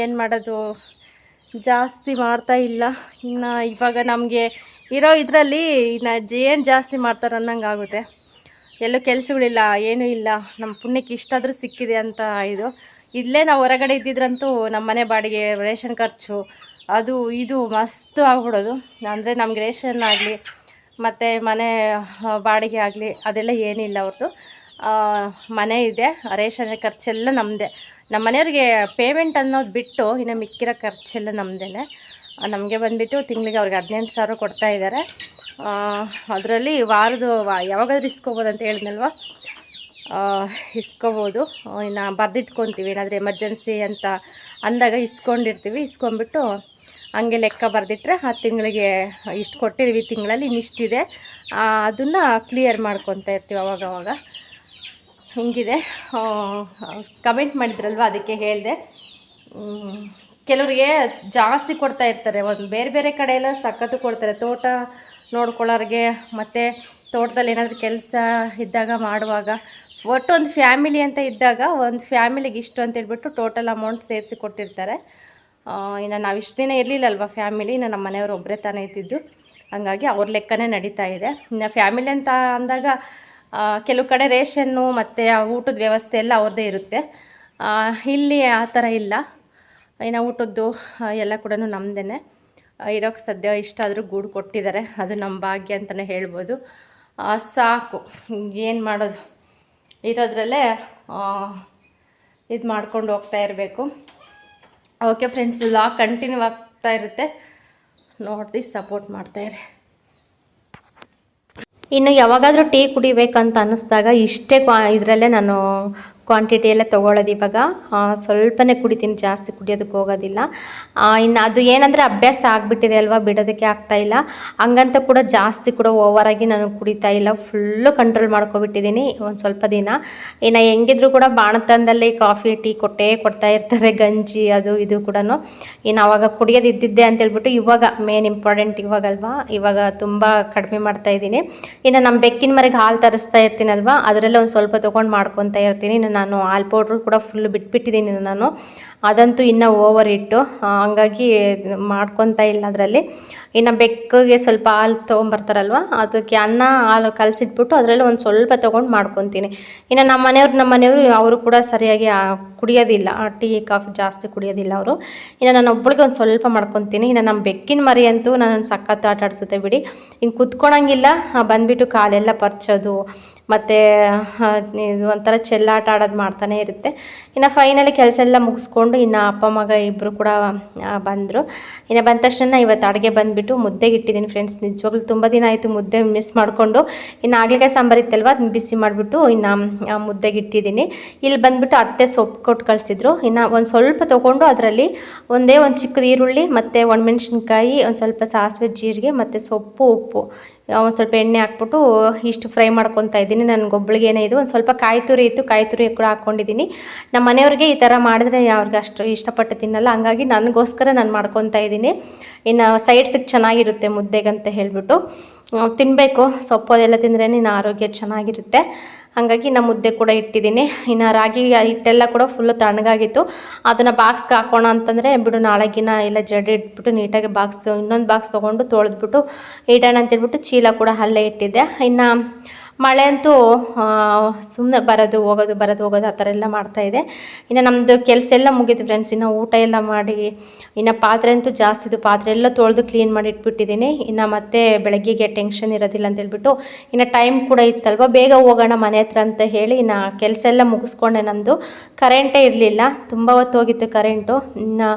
[SPEAKER 1] ಏನು ಮಾಡೋದು, ಜಾಸ್ತಿ ಮಾಡ್ತಾ ಇಲ್ಲ. ಇನ್ನು ಇವಾಗ ನಮಗೆ ಇರೋ ಇದರಲ್ಲಿ ಇನ್ನು ಏನು ಜಾಸ್ತಿ ಮಾಡ್ತಾರೆ ಅನ್ನಂಗೆ ಆಗುತ್ತೆ. ಎಲ್ಲೂ ಕೆಲಸಗಳಿಲ್ಲ, ಏನೂ ಇಲ್ಲ, ನಮ್ಮ ಪುಣ್ಯಕ್ಕೆ ಇಷ್ಟಾದರೂ ಸಿಕ್ಕಿದೆ ಅಂತ ಇಲ್ಲೇ ನಾವು ಹೊರಗಡೆ ಇದ್ದಿದ್ರಂತೂ ನಮ್ಮ ಮನೆ ಬಾಡಿಗೆ, ರೇಷನ್ ಖರ್ಚು, ಅದು ಇದು ಮಸ್ತು ಆಗ್ಬಿಡೋದು. ಅಂದರೆ ನಮ್ಗೆ ರೇಷನ್ ಆಗಲಿ ಮತ್ತು ಮನೆ ಬಾಡಿಗೆ ಆಗಲಿ ಅದೆಲ್ಲ ಏನಿಲ್ಲ ಅವ್ರದ್ದು. ಮನೆ ಇದೆ, ರೇಷನ್ ಖರ್ಚೆಲ್ಲ ನಮ್ಮದೇ. ನಮ್ಮ ಮನೆಯವ್ರಿಗೆ ಪೇಮೆಂಟ್ ಅನ್ನೋದು ಬಿಟ್ಟು ಇನ್ನು ಮಿಕ್ಕಿರೋ ಖರ್ಚೆಲ್ಲ ನಮ್ಮದೇ. ನಮಗೆ ಬಂದುಬಿಟ್ಟು ತಿಂಗಳಿಗೆ ಅವ್ರಿಗೆ 18,000 ಕೊಡ್ತಾಯಿದ್ದಾರೆ. ಅದರಲ್ಲಿ ಯಾವಾಗಾದ್ರೂ ಇಸ್ಕೋಬೋದು ಅಂತ ಹೇಳಿದ್ನಲ್ವ, ಇಸ್ಕೋಬೋದು. ಇನ್ನು ಬರೆದಿಟ್ಕೊತೀವಿ, ಏನಾದರೂ ಎಮರ್ಜೆನ್ಸಿ ಅಂತ ಅಂದಾಗ ಇಸ್ಕೊಂಡಿರ್ತೀವಿ. ಇಸ್ಕೊಂಡ್ಬಿಟ್ಟು ಹಂಗೆ ಲೆಕ್ಕ ಬರೆದಿಟ್ರೆ ಆ ತಿಂಗಳಿಗೆ ಇಷ್ಟು ಕೊಟ್ಟಿದ್ದೀವಿ, ತಿಂಗಳಲ್ಲಿ ಇನ್ನಿಷ್ಟಿದೆ, ಅದನ್ನು ಕ್ಲಿಯರ್ ಮಾಡ್ಕೊತಾ ಇರ್ತೀವಿ ಅವಾಗವಾಗ. ಹಿಂಗಿದೆ. ಕಮೆಂಟ್ ಮಾಡಿದ್ರಲ್ವ, ಅದಕ್ಕೆ ಹೇಳಿದೆ. ಕೆಲವರಿಗೆ ಜಾಸ್ತಿ ಕೊಡ್ತಾ ಇರ್ತಾರೆ, ಒಂದು ಬೇರೆ ಕಡೆ ಎಲ್ಲ ಸಖತ್ತು ಕೊಡ್ತಾರೆ. ತೋಟ ನೋಡ್ಕೊಳ್ಳೋರಿಗೆ ಮತ್ತು ತೋಟದಲ್ಲಿ ಏನಾದರೂ ಕೆಲಸ ಇದ್ದಾಗ ಮಾಡುವಾಗ, ಒಟ್ಟು ಒಂದು ಫ್ಯಾಮಿಲಿ ಅಂತ ಇದ್ದಾಗ ಒಂದು ಫ್ಯಾಮಿಲಿಗೆ ಇಷ್ಟು ಅಂತೇಳ್ಬಿಟ್ಟು ಟೋಟಲ್ ಅಮೌಂಟ್ ಸೇರಿಸಿ ಕೊಟ್ಟಿರ್ತಾರೆ. ಇನ್ನು ನಾವು ಇಷ್ಟು ದಿನ ಇರಲಿಲ್ಲಲ್ವ ಫ್ಯಾಮಿಲಿ, ಇನ್ನು ನಮ್ಮ ಮನೆಯವರು ಒಬ್ಬರೇ ತಾನೇ ಇದ್ದಿದ್ದು, ಹಾಗಾಗಿ ಅವ್ರ ಲೆಕ್ಕನೇ ನಡೀತಾ ಇದೆ. ಇನ್ನು ಫ್ಯಾಮಿಲಿ ಅಂತ ಅಂದಾಗ ಕೆಲವು ಕಡೆ ರೇಷನ್ನು ಮತ್ತು ಊಟದ ವ್ಯವಸ್ಥೆ ಎಲ್ಲ ಅವ್ರದ್ದೇ ಇರುತ್ತೆ. ಇಲ್ಲಿ ಆ ಥರ ಇಲ್ಲ. ಇನ್ನು ಊಟದ್ದು ಎಲ್ಲ ಕೂಡ ನಮ್ಮದೇ. ಇರೋಕ್ಕೆ ಸದ್ಯ ಇಷ್ಟಾದರೂ ಗೂಡು ಕೊಟ್ಟಿದ್ದಾರೆ, ಅದು ನಮ್ಮ ಭಾಗ್ಯ ಅಂತಲೇ ಹೇಳ್ಬೋದು. ಸಾಕು, ಏನು ಮಾಡೋದು, ಇರೋದ್ರಲ್ಲೇ ಇದು ಮಾಡ್ಕೊಂಡು ಹೋಗ್ತಾ ಇರಬೇಕು. ಓಕೆ ಫ್ರೆಂಡ್ಸ್, ಲಾಗ್ ಕಂಟಿನ್ಯೂ ಆಗ್ತಾ ಇರುತ್ತೆ, ನೋಡ್ದು ಸಪೋರ್ಟ್ ಮಾಡ್ತಾಯಿರಿ. ಇನ್ನು ಯಾವಾಗಾದರೂ ಟೀ ಕುಡಿಬೇಕಂತ ಅನ್ನಿಸ್ದಾಗ ಇಷ್ಟೇ ಇದರಲ್ಲೇ ನಾನು ಕ್ವಾಂಟಿಟಿ ಎಲ್ಲ ತೊಗೊಳ್ಳೋದು. ಇವಾಗ ಸ್ವಲ್ಪನೇ ಕುಡಿತೀನಿ, ಜಾಸ್ತಿ ಕುಡಿಯೋದಕ್ಕೆ ಹೋಗೋದಿಲ್ಲ. ಇನ್ನು ಅದು ಏನಂದರೆ ಅಭ್ಯಾಸ ಆಗಿಬಿಟ್ಟಿದೆ ಅಲ್ವಾ, ಬಿಡೋದಕ್ಕೆ ಆಗ್ತಾಯಿಲ್ಲ. ಹಂಗಂತ ಕೂಡ ಜಾಸ್ತಿ ಕೂಡ ಓವರಾಗಿ ನಾನು ಕುಡಿತಾ ಇಲ್ಲ, ಫುಲ್ಲು ಕಂಟ್ರೋಲ್ ಮಾಡ್ಕೊಬಿಟ್ಟಿದ್ದೀನಿ ಒಂದು ಸ್ವಲ್ಪ ದಿನ. ಇನ್ನು ಹೆಂಗಿದ್ರು ಕೂಡ ಬಾಣತನದಲ್ಲಿ ಕಾಫಿ ಟೀ ಕೊಡ್ತಾ ಇರ್ತಾರೆ, ಗಂಜಿ ಅದು ಇದು ಕೂಡ. ಇನ್ನು ಆವಾಗ ಕುಡಿಯೋದು ಇದ್ದಿದ್ದೆ ಅಂತೇಳ್ಬಿಟ್ಟು ಇವಾಗ ಮೇನ್ ಇಂಪಾರ್ಟೆಂಟ್ ಇವಾಗಲ್ವಾ, ಇವಾಗ ತುಂಬ ಕಡಿಮೆ ಮಾಡ್ತಾಯಿದ್ದೀನಿ. ಇನ್ನು ನಮ್ಮ ಬೆಕ್ಕಿನ ಮರಿಗೆ ಹಾಲು ತರಿಸ್ತಾ ಇರ್ತೀನಲ್ವ, ಅದರಲ್ಲೇ ಒಂದು ಸ್ವಲ್ಪ ತೊಗೊಂಡು ಮಾಡ್ಕೊತಾ ಇರ್ತೀನಿ. ನಾನು ಹಾಲು ಪೌಡ್ರು ಕೂಡ ಫುಲ್ ಬಿಟ್ಬಿಟ್ಟಿದ್ದೀನಿ ನಾನು, ಅದಂತೂ ಇನ್ನೂ ಓವರ್ ಇಟ್ಟು, ಹಂಗಾಗಿ ಮಾಡ್ಕೊತಾ ಇಲ್ಲ ಅದರಲ್ಲಿ. ಇನ್ನು ಬೆಕ್ಕಿಗೆ ಸ್ವಲ್ಪ ಹಾಲು ತೊಗೊಂಬರ್ತಾರಲ್ವ, ಅದಕ್ಕೆ ಅನ್ನ ಹಾಲು ಕಲಸಿಟ್ಬಿಟ್ಟು ಅದರಲ್ಲಿ ಒಂದು ಸ್ವಲ್ಪ ತೊಗೊಂಡು ಮಾಡ್ಕೊತೀನಿ. ಇನ್ನು ನಮ್ಮ ಮನೆಯವರು ಅವರು ಕೂಡ ಸರಿಯಾಗಿ ಕುಡಿಯೋದಿಲ್ಲ, ಟೀ ಕಾಫಿ ಜಾಸ್ತಿ ಕುಡಿಯೋದಿಲ್ಲ ಅವರು. ಇನ್ನು ನಾನು ಒಬ್ಬಳಿಗೆ ಒಂದು ಸ್ವಲ್ಪ ಮಾಡ್ಕೊತೀನಿ. ಇನ್ನು ನಮ್ಮ ಬೆಕ್ಕಿನ ಮರಿ ಅಂತೂ ನಾನು ಸಖತ್ತು ಆಟ ಆಡಿಸುತ್ತೆ ಬಿಡಿ. ಹಿಂಗೆ ಕುತ್ಕೊಳಂಗಿಲ್ಲ, ಬಂದುಬಿಟ್ಟು ಕಾಲೆಲ್ಲ ಪರ್ಚೋದು ಮತ್ತು ಇದು ಒಂಥರ ಚೆಲ್ಲಾಟ ಆಡೋದು ಮಾಡ್ತಾನೆ ಇರುತ್ತೆ. ಇನ್ನು ಫೈನಲಿ ಕೆಲಸ ಎಲ್ಲ ಮುಗಿಸ್ಕೊಂಡು ಇನ್ನು ಅಪ್ಪ ಮಗ ಇಬ್ಬರು ಕೂಡ ಬಂದರು. ಇನ್ನು ಬಂದ ತಕ್ಷಣ ಇವತ್ತು ಅಡುಗೆ ಬಂದುಬಿಟ್ಟು ಮುದ್ದೆಗೆ ಇಟ್ಟಿದ್ದೀನಿ ಫ್ರೆಂಡ್ಸ್. ನಿಜವಾಗ್ಲೂ ತುಂಬ ದಿನ ಆಯಿತು ಮುದ್ದೆ ಮಿಸ್ ಮಾಡಿಕೊಂಡು. ಇನ್ನು ಆಗ್ಲಿಕಾಯಿ ಸಾಂಬಾರು ಇತ್ತಲ್ವ ಅದನ್ನ ಬಿಸಿ ಮಾಡಿಬಿಟ್ಟು ಇನ್ನು ಮುದ್ದೆಗೆ ಇಟ್ಟಿದ್ದೀನಿ. ಇಲ್ಲಿ ಬಂದುಬಿಟ್ಟು ಅತ್ತೆ ಸೊಪ್ಪು ಕೊಟ್ಟು ಕಳಿಸಿದ್ರು. ಇನ್ನು ಒಂದು ಸ್ವಲ್ಪ ತೊಗೊಂಡು ಅದರಲ್ಲಿ ಒಂದೇ ಒಂದು ಚಿಕ್ಕದು ಈರುಳ್ಳಿ ಮತ್ತು ಒಣಮೆಣ್ಸಿನ್ಕಾಯಿ, ಒಂದು ಸ್ವಲ್ಪ ಸಾಸಿವೆ ಜೀರಿಗೆ ಮತ್ತು ಸೊಪ್ಪು, ಉಪ್ಪು, ಒಂದು ಸ್ವಲ್ಪ ಎಣ್ಣೆ ಹಾಕ್ಬಿಟ್ಟು ಇಷ್ಟು ಫ್ರೈ ಮಾಡ್ಕೊತಾ ಇದ್ದೀನಿ. ನನಗೊಬ್ಬಳಿಗೆ ಏನೇ ಇದು ಒಂದು ಸ್ವಲ್ಪ ಕಾಯಿ ತುರಿ ಇತ್ತು, ಕಾಯಿ ತುರಿ ಕೂಡ ಹಾಕ್ಕೊಂಡಿದ್ದೀನಿ. ನಮ್ಮ ಮನೆಯವ್ರಿಗೆ ಈ ಥರ ಮಾಡಿದ್ರೆ ಅವ್ರಿಗೆ ಅಷ್ಟು ಇಷ್ಟಪಟ್ಟು ತಿನ್ನಲ್ಲ, ಹಂಗಾಗಿ ನನಗೋಸ್ಕರ ನಾನು ಮಾಡ್ಕೊತಾ ಇದ್ದೀನಿ. ಇನ್ನು ಸೈಡ್ಸಿಗೆ ಚೆನ್ನಾಗಿರುತ್ತೆ ಮುದ್ದೆಗಂತ ಹೇಳಿಬಿಟ್ಟು ತಿನ್ನಬೇಕು. ಸೊಪ್ಪು ಅದೆಲ್ಲ ತಿಂದ್ರೇ ಇನ್ನು ಆರೋಗ್ಯ ಚೆನ್ನಾಗಿರುತ್ತೆ. ಹಾಗಾಗಿ ನಾನು ಮುದ್ದೆ ಕೂಡ ಇಟ್ಟಿದ್ದೀನಿ. ಇನ್ನು ರಾಗಿ ಹಿಟ್ಟೆಲ್ಲ ಕೂಡ ಫುಲ್ಲು ತಣ್ಣಗಾಗಿತ್ತು. ಅದನ್ನು ಬಾಕ್ಸ್ಗೆ ಹಾಕೋಣ ಅಂತಂದರೆ ಬಿಡು ನಾಳೆಗಿನ ಎಲ್ಲ ಜಡಿ ಇಟ್ಬಿಟ್ಟು ನೀಟಾಗಿ ಇನ್ನೊಂದು ಬಾಕ್ಸ್ ತೊಗೊಂಡು ತೊಳೆದ್ಬಿಟ್ಟು ಇಡೋಣ ಅಂತೇಳ್ಬಿಟ್ಟು ಚೀಲ ಕೂಡ ಅಲ್ಲೇ ಇಟ್ಟಿದ್ದೆ. ಇನ್ನು ಮಳೆ ಅಂತೂ ಸುಮ್ಮನೆ ಬರೋದು ಹೋಗೋದು ಆ ಥರ ಎಲ್ಲ ಮಾಡ್ತಾಯಿದೆ. ಇನ್ನು ನಮ್ಮದು ಕೆಲಸ ಎಲ್ಲ ಮುಗೀತು ಫ್ರೆಂಡ್ಸ್. ಇನ್ನು ಊಟ ಎಲ್ಲ ಮಾಡಿ ಇನ್ನು ಪಾತ್ರೆ ಅಂತೂ ಜಾಸ್ತಿದು, ಪಾತ್ರೆ ಎಲ್ಲ ತೊಳೆದು ಕ್ಲೀನ್ ಮಾಡಿ ಇಟ್ಬಿಟ್ಟಿದ್ದೀನಿ. ಇನ್ನು ಮತ್ತೆ ಬೆಳಗ್ಗೆಗೆ ಟೆನ್ಷನ್ ಇರೋದಿಲ್ಲ ಅಂತೇಳ್ಬಿಟ್ಟು ಇನ್ನು ಟೈಮ್ ಕೂಡ ಇತ್ತಲ್ವ, ಬೇಗ ಹೋಗೋಣ ಮನೆ ಹತ್ರ ಅಂತ ಹೇಳಿ ಇನ್ನು ಕೆಲಸ ಎಲ್ಲ ಮುಗಿಸ್ಕೊಂಡೆ. ನಮ್ಮದು ಕರೆಂಟೇ ಇರಲಿಲ್ಲ, ತುಂಬ ಹೊತ್ತು ಹೋಗಿತ್ತು ಕರೆಂಟು. ಇನ್ನು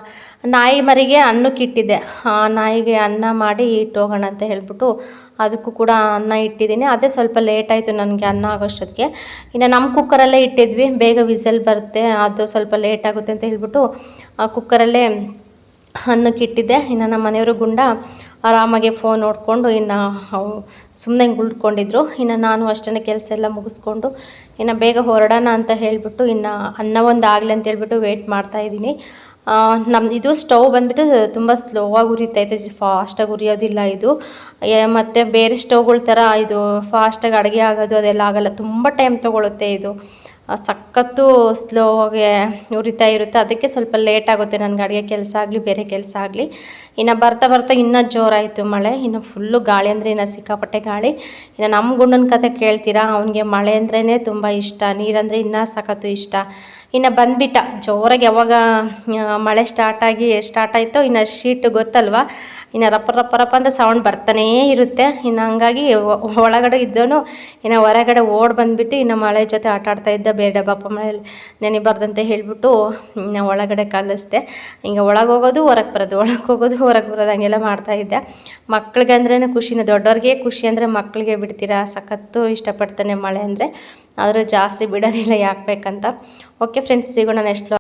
[SPEAKER 1] ನಾಯಿ ಮರಿಗೆ ಅನ್ನಕ್ಕೆ ಇಟ್ಟಿದ್ದೆ, ನಾಯಿಗೆ ಅನ್ನ ಮಾಡಿ ಇಟ್ಟು ಹೋಗೋಣ ಅಂತ ಹೇಳ್ಬಿಟ್ಟು ಅದಕ್ಕೂ ಕೂಡ ಅನ್ನ ಇಟ್ಟಿದ್ದೀನಿ. ಅದೇ ಸ್ವಲ್ಪ ಲೇಟ್ ಆಯಿತು ನನಗೆ ಅನ್ನ ಆಗೋಷ್ಟೊತ್ತಿಗೆ. ಇನ್ನು ನಮ್ಮ ಕುಕ್ಕರಲ್ಲೇ ಇಟ್ಟಿದ್ವಿ, ಬೇಗ ವಿಸಲ್ ಬರುತ್ತೆ, ಅದು ಸ್ವಲ್ಪ ಲೇಟ್ ಆಗುತ್ತೆ ಅಂತ ಹೇಳ್ಬಿಟ್ಟು ಕುಕ್ಕರಲ್ಲೇ ಅನ್ನಕ್ಕೆ ಇಟ್ಟಿದ್ದೆ. ಇನ್ನು ನಮ್ಮ ಮನೆಯವರು ಗುಂಡ ಆರಾಮಾಗಿ ಫೋನ್ ನೋಡಿಕೊಂಡು ಇನ್ನು ಸುಮ್ಮನೆ ಉಳ್ಕೊಂಡಿದ್ರು. ಇನ್ನು ನಾನು ಅಷ್ಟೇ ಕೆಲಸ ಎಲ್ಲ ಮುಗಿಸ್ಕೊಂಡು ಇನ್ನು ಬೇಗ ಹೊರಡೋಣ ಅಂತ ಹೇಳಿಬಿಟ್ಟು ಇನ್ನು ಅನ್ನ ಒಂದು ಆಗಲಿ ಅಂತ ಹೇಳ್ಬಿಟ್ಟು ವೆಯ್ಟ್ ಮಾಡ್ತಾಯಿದ್ದೀನಿ. ನಮ್ದು ಇದು ಸ್ಟವ್ ಬಂದುಬಿಟ್ಟು ತುಂಬ ಸ್ಲೋವಾಗಿ ಉರಿತೈತೆ, ಫಾಸ್ಟಾಗಿ ಉರಿಯೋದಿಲ್ಲ ಇದು. ಮತ್ತು ಬೇರೆ ಸ್ಟವ್ಗಳ ಥರ ಇದು ಫಾಸ್ಟಾಗಿ ಅಡುಗೆ ಆಗೋದು ಅದೆಲ್ಲ ಆಗೋಲ್ಲ, ತುಂಬ ಟೈಮ್ ತೊಗೊಳುತ್ತೆ ಇದು. ಸಖತ್ತು ಸ್ಲೋಗೆ ಉರಿತಾ ಇರುತ್ತೆ, ಅದಕ್ಕೆ ಸ್ವಲ್ಪ ಲೇಟ್ ಆಗುತ್ತೆ ನನಗೆ ಅಡುಗೆ ಕೆಲಸ ಆಗಲಿ ಬೇರೆ ಕೆಲಸ ಆಗಲಿ. ಇನ್ನು ಬರ್ತಾ ಇನ್ನೂ ಜೋರಾಯಿತು ಮಳೆ. ಇನ್ನು ಫುಲ್ಲು ಗಾಳಿ ಅಂದರೆ ಇನ್ನು ಸಿಕ್ಕಾಪಟ್ಟೆ ಗಾಳಿ. ಇನ್ನು ನಮ್ಮ ಗುಂಡನ ಕತೆ ಕೇಳ್ತೀರಾ, ಅವನಿಗೆ ಮಳೆ ಅಂದ್ರೇ ತುಂಬ ಇಷ್ಟ, ನೀರಂದರೆ ಇನ್ನೂ ಸಖತ್ತು ಇಷ್ಟ. ಇನ್ನು ಬಂದುಬಿಟ್ಟ ಜೋರಾಗಿ, ಯಾವಾಗ ಮಳೆ ಸ್ಟಾರ್ಟ್ ಆಯಿತೋ ಇನ್ನು ಶೀಟ್ ಗೊತ್ತಲ್ವ, ಇನ್ನು ರಪ್ಪ ಅಂತ ಸೌಂಡ್ ಬರ್ತಾನೇ ಇರುತ್ತೆ. ಇನ್ನು ಹಂಗಾಗಿ ಒಳಗಡೆ ಇದ್ದವನು ಇನ್ನು ಹೊರಗಡೆ ಓಡಿ ಬಂದುಬಿಟ್ಟು ಇನ್ನು ಮಳೆ ಜೊತೆ ಆಟ ಆಡ್ತಾ ಇದ್ದ, ಬೇಡ ಬಾಪ ಮಳೆ ನೆನೆಬಾರ್ದಂತ ಹೇಳಿಬಿಟ್ಟು ಇನ್ನು ಒಳಗಡೆ ಕಳಿಸ್ದೆ. ಹಿಂಗೆ ಒಳಗೆ ಹೋಗೋದು ಹೊರಗೆ ಬರೋದು ಹಂಗೆಲ್ಲ ಮಾಡ್ತಾಯಿದ್ದೆ. ಮಕ್ಳಿಗೆ ಅಂದ್ರೇ ಖುಷಿನ, ದೊಡ್ಡವ್ರಿಗೆ ಖುಷಿ ಅಂದರೆ ಮಕ್ಕಳಿಗೆ ಬಿಡ್ತೀರಾ, ಸಖತ್ತು ಇಷ್ಟಪಡ್ತಾನೆ ಮಳೆ ಅಂದರೆ, ಆದರೆ ಜಾಸ್ತಿ ಬಿಡೋದಿಲ್ಲ ಯಾಕೆ ಬೇಕಂತ. ಓಕೆ ಫ್ರೆಂಡ್ಸ್, ಸಿಗೋಣ ನೆಕ್ಸ್ಟ್